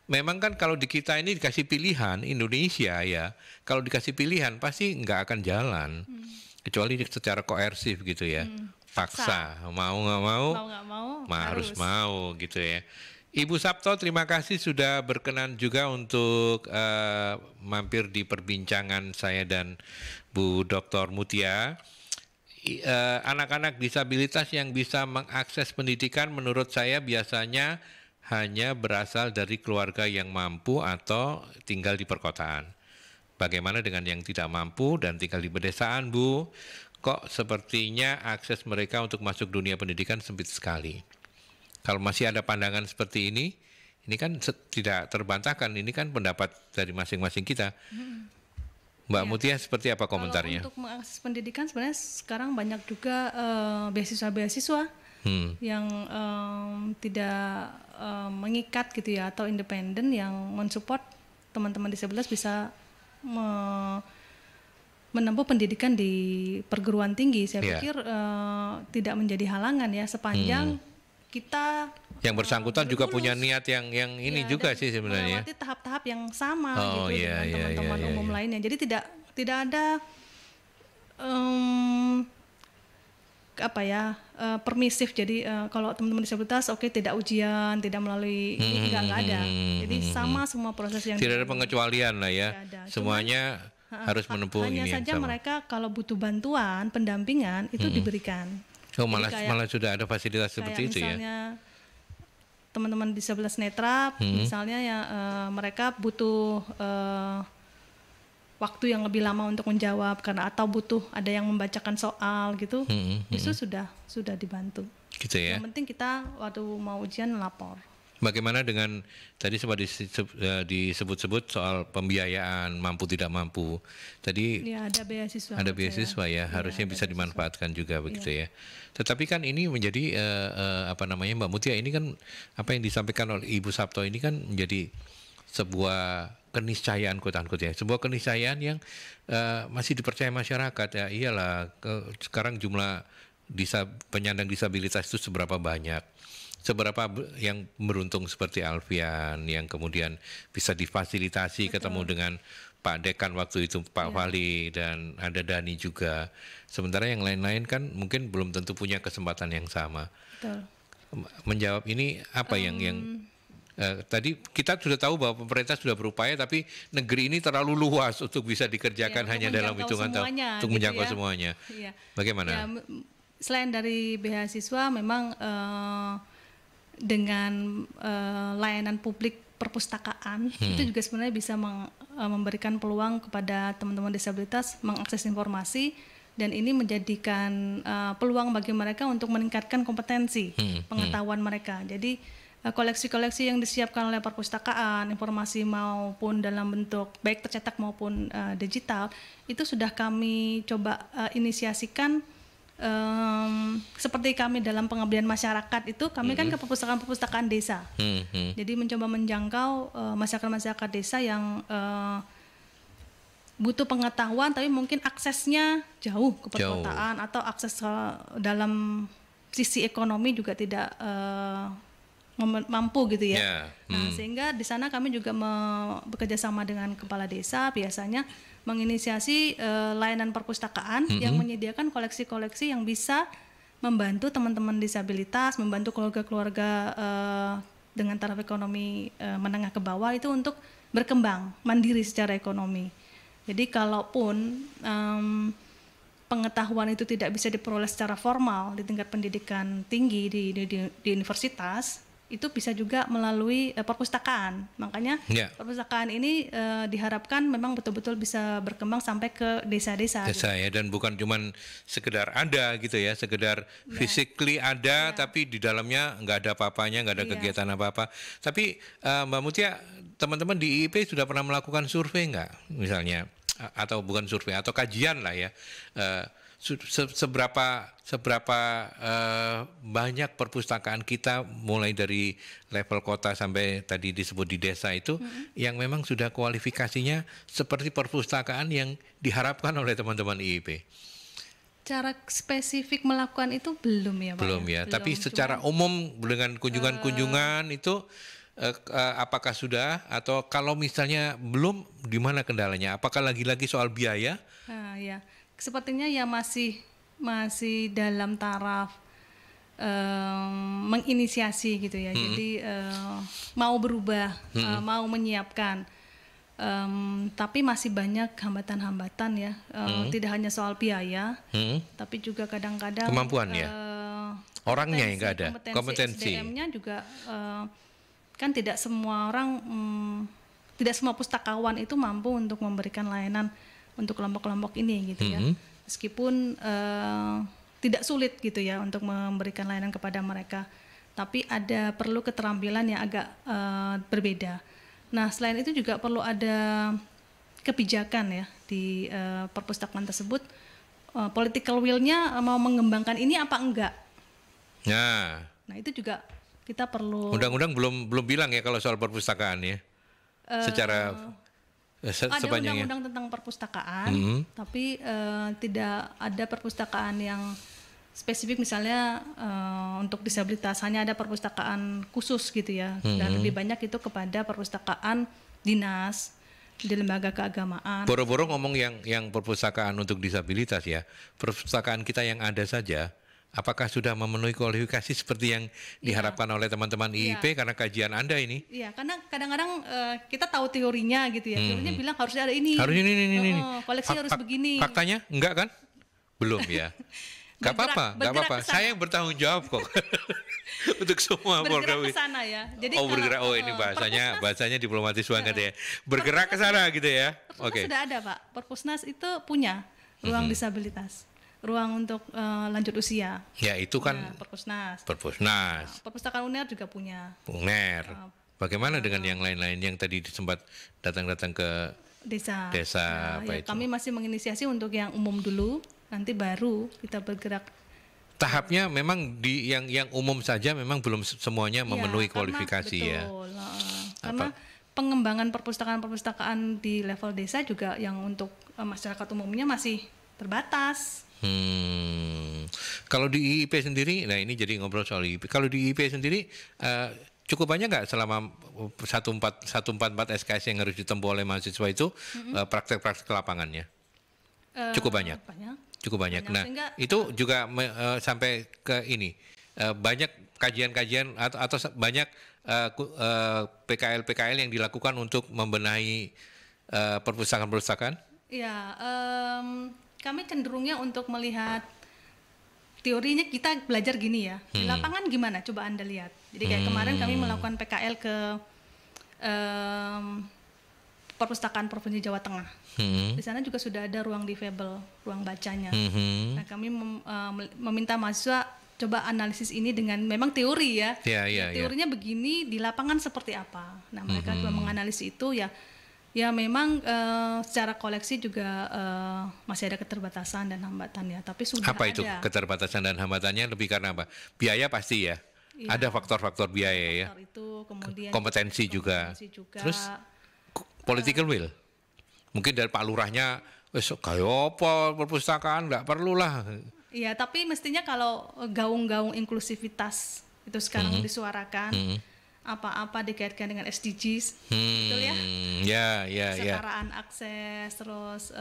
memang kan kalau di kita ini dikasih pilihan Indonesia ya, kalau dikasih pilihan pasti nggak akan jalan. Kecuali secara koersif gitu ya. Paksa, mau nggak mau, harus mau gitu ya. Ibu Sapto, terima kasih sudah berkenan juga untuk mampir di perbincangan saya dan Bu Dr. Mutia. Anak-anak disabilitas yang bisa mengakses pendidikan menurut saya biasanya hanya berasal dari keluarga yang mampu atau tinggal di perkotaan. Bagaimana dengan yang tidak mampu dan tinggal di pedesaan, Bu? Kok sepertinya akses mereka untuk masuk dunia pendidikan sempit sekali. Kalau masih ada pandangan seperti ini kan tidak terbantahkan, ini kan pendapat dari masing-masing kita. Mbak Mutia, seperti apa komentarnya? Kalau untuk mengakses pendidikan sebenarnya sekarang banyak juga beasiswa-beasiswa yang tidak mengikat gitu ya, atau independen yang mensupport teman-teman disabilitas bisa menempuh pendidikan di perguruan tinggi. Saya pikir tidak menjadi halangan ya, sepanjang kita yang bersangkutan juga punya niat yang ini juga sih sebenarnya. Melewati tahap-tahap yang sama gitu dengan teman-teman umum lainnya. Jadi tidak ada permisif. Jadi kalau teman-teman disabilitas tidak ujian, tidak melalui ini nggak ada. Jadi sama semua proses yang tidak ada pengecualian lah ya. Semuanya harus menempuh ini hanya saja mereka kalau butuh bantuan pendampingan itu diberikan. Malah sudah ada fasilitas seperti itu ya. Misalnya teman-teman disabilitas netra, misalnya ya mereka butuh waktu yang lebih lama untuk menjawab karena atau butuh ada yang membacakan soal gitu, itu sudah dibantu. Gitu ya. Yang penting kita waktu mau ujian lapor. Bagaimana dengan tadi sempat disebut-sebut soal pembiayaan mampu tidak mampu. Tadi ya, ada beasiswa. Ada beasiswa ya, harusnya bisa dimanfaatkan juga begitu ya. Tetapi kan ini menjadi Mbak Mutia, ini kan apa yang disampaikan oleh Ibu Sapto ini kan menjadi sebuah keniscayaan quote-unquote ya, sebuah keniscayaan yang masih dipercaya masyarakat ya. Iyalah, sekarang jumlah penyandang disabilitas itu seberapa banyak. Seberapa yang beruntung seperti Alfian yang kemudian bisa difasilitasi ketemu dengan Pak Dekan waktu itu, Pak Fali, dan ada Dani juga. Sementara yang lain-lain kan mungkin belum tentu punya kesempatan yang sama. Betul. Menjawab ini apa yang tadi kita sudah tahu bahwa pemerintah sudah berupaya, tapi negeri ini terlalu luas untuk bisa dikerjakan hanya dalam hitungan tahun untuk menjangkau semuanya. Bagaimana? Selain dari beasiswa, memang dengan layanan publik perpustakaan itu juga sebenarnya bisa memberikan peluang kepada teman-teman disabilitas mengakses informasi, dan ini menjadikan peluang bagi mereka untuk meningkatkan kompetensi pengetahuan mereka. Jadi koleksi-koleksi yang disiapkan oleh perpustakaan, informasi maupun dalam bentuk baik tercetak maupun digital, itu sudah kami coba inisiasikan. Seperti kami dalam pengabdian masyarakat itu, kami kan ke perpustakaan desa. Jadi mencoba menjangkau masyarakat desa yang butuh pengetahuan tapi mungkin aksesnya jauh ke perkotaan atau akses dalam sisi ekonomi juga tidak mampu gitu ya. Nah, sehingga di sana kami juga bekerja sama dengan kepala desa biasanya menginisiasi layanan perpustakaan yang menyediakan koleksi-koleksi yang bisa membantu teman-teman disabilitas, membantu keluarga-keluarga dengan taraf ekonomi menengah ke bawah itu untuk berkembang mandiri secara ekonomi. Jadi kalaupun pengetahuan itu tidak bisa diperoleh secara formal di tingkat pendidikan tinggi di universitas, itu bisa juga melalui perpustakaan. Makanya perpustakaan ini diharapkan memang betul-betul bisa berkembang sampai ke desa-desa. Ya, dan bukan cuman sekedar ada gitu ya, sekedar physically ada tapi di dalamnya nggak ada apa-apanya, nggak ada kegiatan apa-apa. Tapi Mbak Mutia, teman-teman di IIP sudah pernah melakukan survei nggak misalnya, atau bukan survei, atau kajian lah ya, seberapa banyak perpustakaan kita mulai dari level kota sampai tadi disebut di desa itu yang memang sudah kualifikasinya seperti perpustakaan yang diharapkan oleh teman-teman IIP? Cara spesifik melakukan itu belum ya Pak? Belum ya, tapi secara umum dengan kunjungan-kunjungan itu apakah sudah, atau kalau misalnya belum, di mana kendalanya? Apakah lagi-lagi soal biaya? Ya, sepertinya ya masih dalam taraf menginisiasi gitu ya. Jadi mau berubah, mau menyiapkan. Tapi masih banyak hambatan-hambatan ya, tidak hanya soal biaya, tapi juga kadang-kadang kemampuan ya, orangnya yang nggak ada, kompetensi SDM-nya juga kan tidak semua orang, tidak semua pustakawan itu mampu untuk memberikan layanan untuk kelompok-kelompok ini gitu ya, meskipun tidak sulit gitu ya untuk memberikan layanan kepada mereka, tapi perlu keterampilan yang agak berbeda. Nah, selain itu juga perlu ada kebijakan ya di perpustakaan tersebut, political will-nya mau mengembangkan ini apa enggak. Nah, itu juga kita perlu. Undang-undang belum bilang ya kalau soal perpustakaan ya, secara sepanjangnya. Ada undang-undang tentang perpustakaan, tapi tidak ada perpustakaan yang spesifik, misalnya untuk disabilitas hanya ada perpustakaan khusus gitu ya, dan lebih banyak itu kepada perpustakaan dinas di lembaga keagamaan. Boro-boro ngomong yang perpustakaan untuk disabilitas ya, perpustakaan kita yang ada saja, apakah sudah memenuhi kualifikasi seperti yang diharapkan oleh teman-teman IIP karena kajian Anda ini? Iya, karena kadang-kadang kita tahu teorinya gitu ya, teorinya bilang harus ada ini, harus ini. Koleksi harus begini. Faktanya enggak kan? Belum ya. Gak apa-apa. Saya yang bertanggung jawab kok untuk semua program. Bergerak ke sana ya. Jadi bergerak. Ini bahasanya diplomatis banget ya. Bergerak ke sana gitu ya. Oke. Sudah ada Pak. Perpusnas itu punya ruang disabilitas, ruang untuk lanjut usia. Ya itu kan. Perpusnas. Perpustakaan UNER juga punya. UNER. Bagaimana dengan yang lain-lain yang tadi sempat datang ke desa? Itu? Kami masih menginisiasi untuk yang umum dulu. Nanti baru kita bergerak. Tahapnya memang di yang umum saja memang belum semuanya memenuhi kualifikasi ya. Karena pengembangan perpustakaan di level desa juga yang untuk masyarakat umumnya masih terbatas. Kalau di IIP sendiri, nah ini jadi ngobrol soal IIP. Kalau di IIP sendiri cukup banyak nggak selama 144 SKS yang harus ditempuh oleh mahasiswa itu praktek-praktek lapangannya? Cukup banyak. Nah, itu juga sampai ke ini banyak kajian-kajian atau banyak PKL yang dilakukan untuk membenahi perpustakaan-perpustakaan. Ya, kami cenderungnya untuk melihat teorinya, kita belajar gini ya. Di lapangan gimana? Coba Anda lihat. Jadi kayak kemarin kami melakukan PKL ke Perpustakaan Provinsi Jawa Tengah. Di sana juga sudah ada ruang difabel, ruang bacanya. Nah, kami meminta mahasiswa coba analisis ini dengan memang teori ya. Teorinya begini, di lapangan seperti apa. Nah, mereka coba menganalisis itu ya memang secara koleksi juga masih ada keterbatasan dan hambatan ya. Tapi sudah apa itu keterbatasan dan hambatannya? Lebih karena apa? Biaya pasti ya. Ada faktor-faktor biaya ya. Itu, kemudian kompetensi juga. Terus political will. Mungkin dari Pak Lurahnya, kayak apa perpustakaan, nggak perlulah. Iya, tapi mestinya kalau gaung-gaung inklusivitas itu sekarang disuarakan, apa-apa dikaitkan dengan SDGs, betul ya? Kesetaraan akses, terus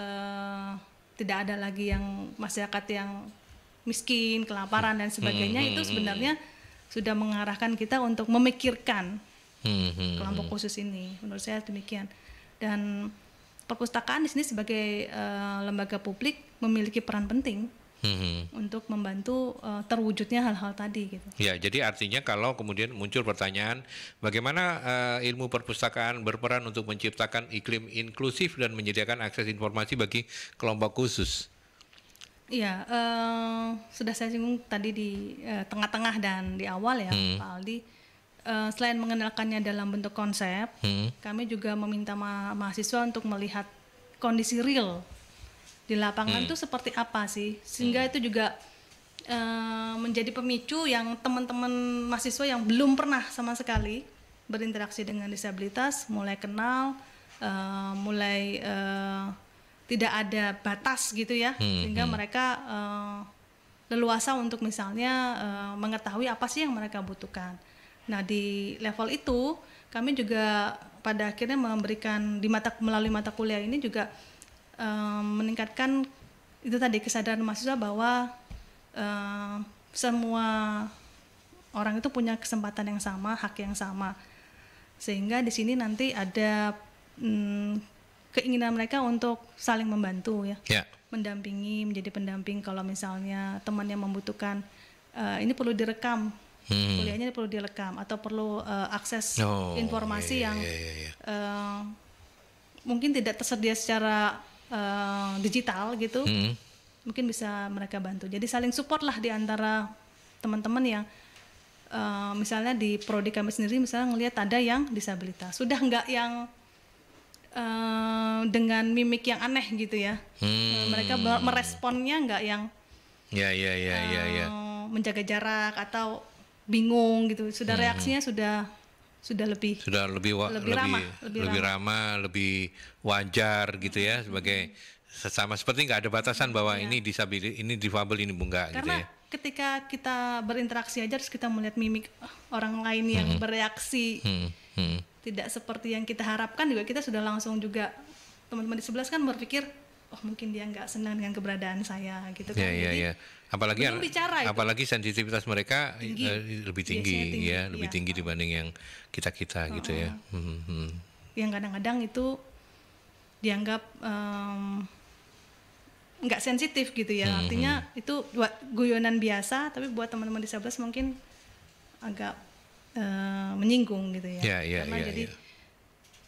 tidak ada lagi yang masyarakat yang miskin, kelaparan dan sebagainya, itu sebenarnya sudah mengarahkan kita untuk memikirkan kelompok khusus ini. Menurut saya demikian. Dan perpustakaan di sini sebagai lembaga publik memiliki peran penting untuk membantu terwujudnya hal-hal tadi gitu. Ya, jadi artinya kalau kemudian muncul pertanyaan bagaimana ilmu perpustakaan berperan untuk menciptakan iklim inklusif dan menyediakan akses informasi bagi kelompok khusus. Iya, sudah saya singgung tadi di tengah-tengah dan di awal ya, Pak Aldi. Selain mengenalkannya dalam bentuk konsep, kami juga meminta mahasiswa untuk melihat kondisi real di lapangan itu seperti apa sih, sehingga itu juga menjadi pemicu yang teman-teman mahasiswa yang belum pernah sama sekali berinteraksi dengan disabilitas mulai kenal, mulai tidak ada batas gitu ya, sehingga mereka leluasa untuk misalnya mengetahui apa sih yang mereka butuhkan. Nah di level itu kami juga pada akhirnya memberikan melalui mata kuliah ini juga meningkatkan itu tadi kesadaran mahasiswa bahwa semua orang itu punya kesempatan yang sama, hak yang sama, sehingga di sini nanti ada keinginan mereka untuk saling membantu ya, mendampingi, menjadi pendamping kalau misalnya temannya membutuhkan ini perlu direkam, kuliahnya perlu direkam atau perlu akses informasi yang mungkin tidak tersedia secara digital gitu. Mungkin bisa mereka bantu. Jadi saling support lah di antara teman-teman yang misalnya di prodi kami sendiri misalnya ngelihat ada yang disabilitas. Sudah nggak yang dengan mimik yang aneh gitu ya. Mereka meresponnya nggak yang menjaga jarak atau bingung gitu. Sudah reaksinya sudah lebih ramah, lebih wajar gitu ya, sebagai sesama, seperti nggak ada batasan bahwa ini disabilitas, ini difabel, ini enggak gitu ya. Karena ketika kita berinteraksi aja terus kita melihat mimik orang lain yang bereaksi tidak seperti yang kita harapkan, juga kita sudah langsung juga teman-teman di sebelah kan berpikir mungkin dia nggak senang dengan keberadaan saya gitu kan. Jadi apalagi sensitivitas mereka lebih tinggi ya, lebih tinggi dibanding yang kita gitu ya. Yang kadang-kadang itu dianggap nggak sensitif gitu ya, artinya itu guyonan biasa, tapi buat teman-teman disabilitas mungkin agak menyinggung gitu ya. Jadi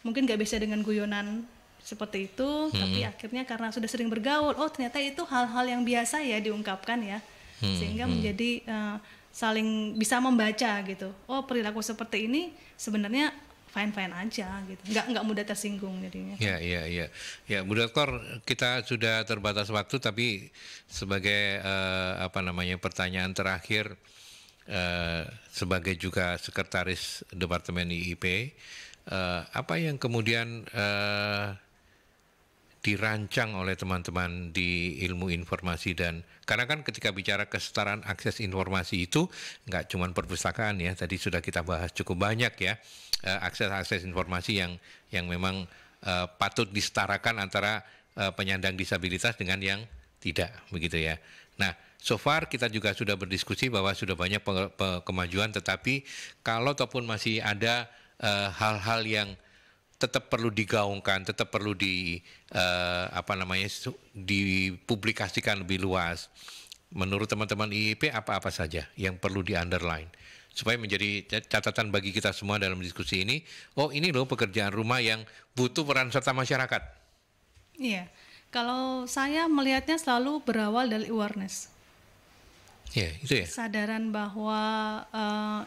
mungkin nggak bisa dengan guyonan seperti itu, tapi akhirnya karena sudah sering bergaul, ternyata itu hal-hal yang biasa ya diungkapkan ya, sehingga menjadi saling bisa membaca gitu. Perilaku seperti ini sebenarnya fine-fine aja gitu, nggak mudah tersinggung jadinya. Ya, Bu Dokter, kita sudah terbatas waktu, tapi sebagai pertanyaan terakhir, sebagai juga sekretaris Departemen IIP, apa yang kemudian dirancang oleh teman-teman di ilmu informasi, dan karena kan ketika bicara kesetaraan akses informasi itu nggak cuma perpustakaan ya, tadi sudah kita bahas cukup banyak ya, akses informasi yang memang patut disetarakan antara penyandang disabilitas dengan yang tidak, begitu ya. Nah, so far kita juga sudah berdiskusi bahwa sudah banyak kemajuan, tetapi kalau ataupun masih ada hal-hal yang tetap perlu digaungkan, tetap perlu dipublikasikan lebih luas. Menurut teman-teman IIP apa saja yang perlu di-underline supaya menjadi catatan bagi kita semua dalam diskusi ini? Ini loh pekerjaan rumah yang butuh peran serta masyarakat. Iya, kalau saya melihatnya selalu berawal dari awareness. Itu ya. Kesadaran bahwa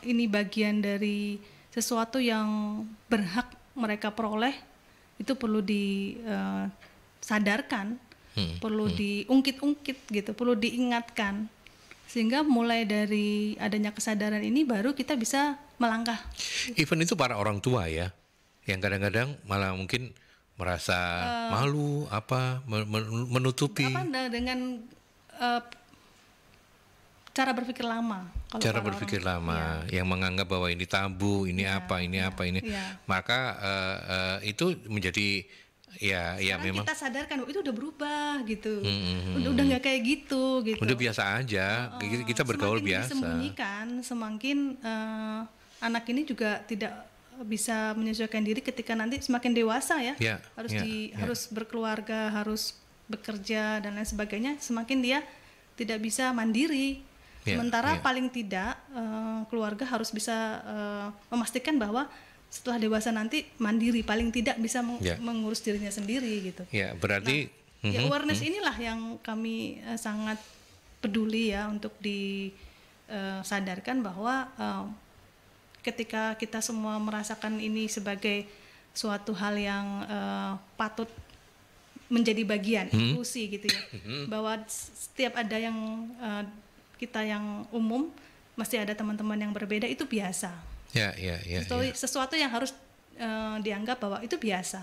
ini bagian dari sesuatu yang berhak mereka peroleh, itu perlu disadarkan, perlu diungkit-ungkit gitu, perlu diingatkan. Sehingga mulai dari adanya kesadaran ini baru kita bisa melangkah. Even itu para orang tua ya, yang kadang-kadang malah mungkin merasa malu, menutupi. Dengan cara berpikir lama. Cara berpikir lama, yang menganggap bahwa ini tabu, ini apa. Maka itu menjadi sekarang memang kita sadarkan itu udah berubah gitu, udah nggak kayak gitu. Udah biasa aja, kita bergaul biasa. Semakin disembunyikan, semakin anak ini juga tidak bisa menyesuaikan diri ketika nanti semakin dewasa ya, harus berkeluarga, harus bekerja dan lain sebagainya, semakin dia tidak bisa mandiri. Sementara paling tidak keluarga harus bisa memastikan bahwa setelah dewasa nanti mandiri, paling tidak bisa mengurus dirinya sendiri gitu. Berarti awareness inilah yang kami sangat peduli ya, untuk disadarkan bahwa ketika kita semua merasakan ini sebagai suatu hal yang patut menjadi bagian inklusi gitu ya, bahwa setiap ada yang kita yang umum mesti ada teman-teman yang berbeda, itu biasa. Sesuatu yang harus dianggap bahwa itu biasa.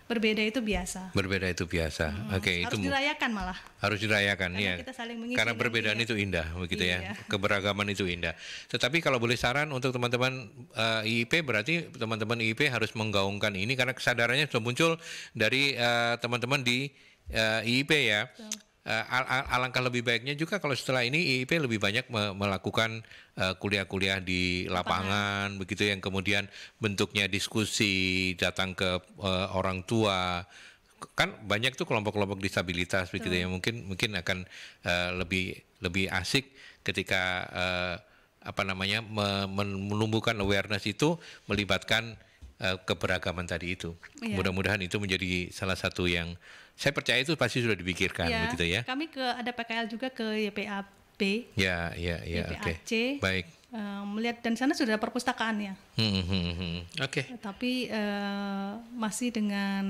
Berbeda itu biasa. Berbeda itu biasa. Oke, harus itu dirayakan malah. Harus dirayakan, Karena ya. kita saling mengisi, karena perbedaan itu indah, begitu ya. Iya. Keberagaman itu indah. Tetapi kalau boleh saran untuk teman-teman IIP, berarti teman-teman IIP harus menggaungkan ini karena kesadarannya sudah muncul dari teman-teman di IIP ya. Alangkah lebih baiknya juga kalau setelah ini IIP lebih banyak melakukan kuliah-kuliah di lapangan, begitu, yang kemudian bentuknya diskusi, datang ke orang tua. Kan banyak tuh kelompok-kelompok disabilitas, begitu ya, mungkin akan lebih asik ketika menumbuhkan awareness itu melibatkan keberagaman tadi itu. Mudah-mudahan itu menjadi salah satu yang saya percaya itu pasti sudah dipikirkan, begitu ya. Kami ada PKL juga ke YPAB, YPAC, baik. Melihat dan sana sudah ada perpustakaannya. Oke. Tapi masih dengan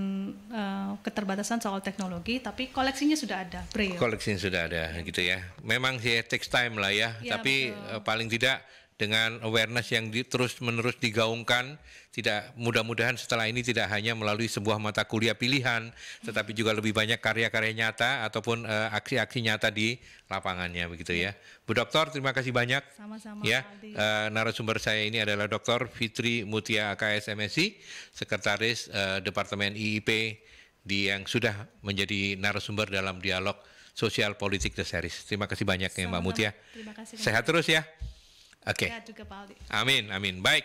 keterbatasan soal teknologi, tapi koleksinya sudah ada, Braille. Koleksinya sudah ada, gitu ya. Memang sih takes time lah ya, tapi paling tidak dengan awareness yang terus-menerus digaungkan, tidak, mudah-mudahan setelah ini tidak hanya melalui sebuah mata kuliah pilihan, tetapi juga lebih banyak karya-karya nyata ataupun aksi-aksi nyata di lapangannya, begitu ya. Bu Doktor, terima kasih banyak. Sama-sama, ya. Aldi. Narasumber saya ini adalah Dr. Fitri Mutia AKS MSI, Sekretaris Departemen IIP yang sudah menjadi narasumber dalam dialog sosial politik The Series. Terima kasih banyak ya Mbak Mutia. Terima kasih. Sehat terus ya. Oke. Sehat juga Pak Aldi. Amin. Baik,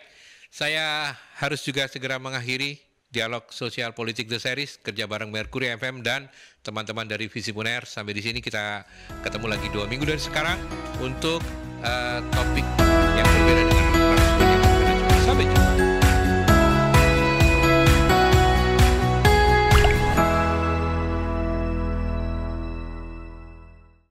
saya harus juga segera mengakhiri dialog sosial politik The Series kerja bareng Mercury FM dan teman-teman dari Visipuner. Sampai di sini kita ketemu lagi 2 minggu dari sekarang untuk topik yang berbeda dengan narasumber yang berbeda. Sampai jumpa.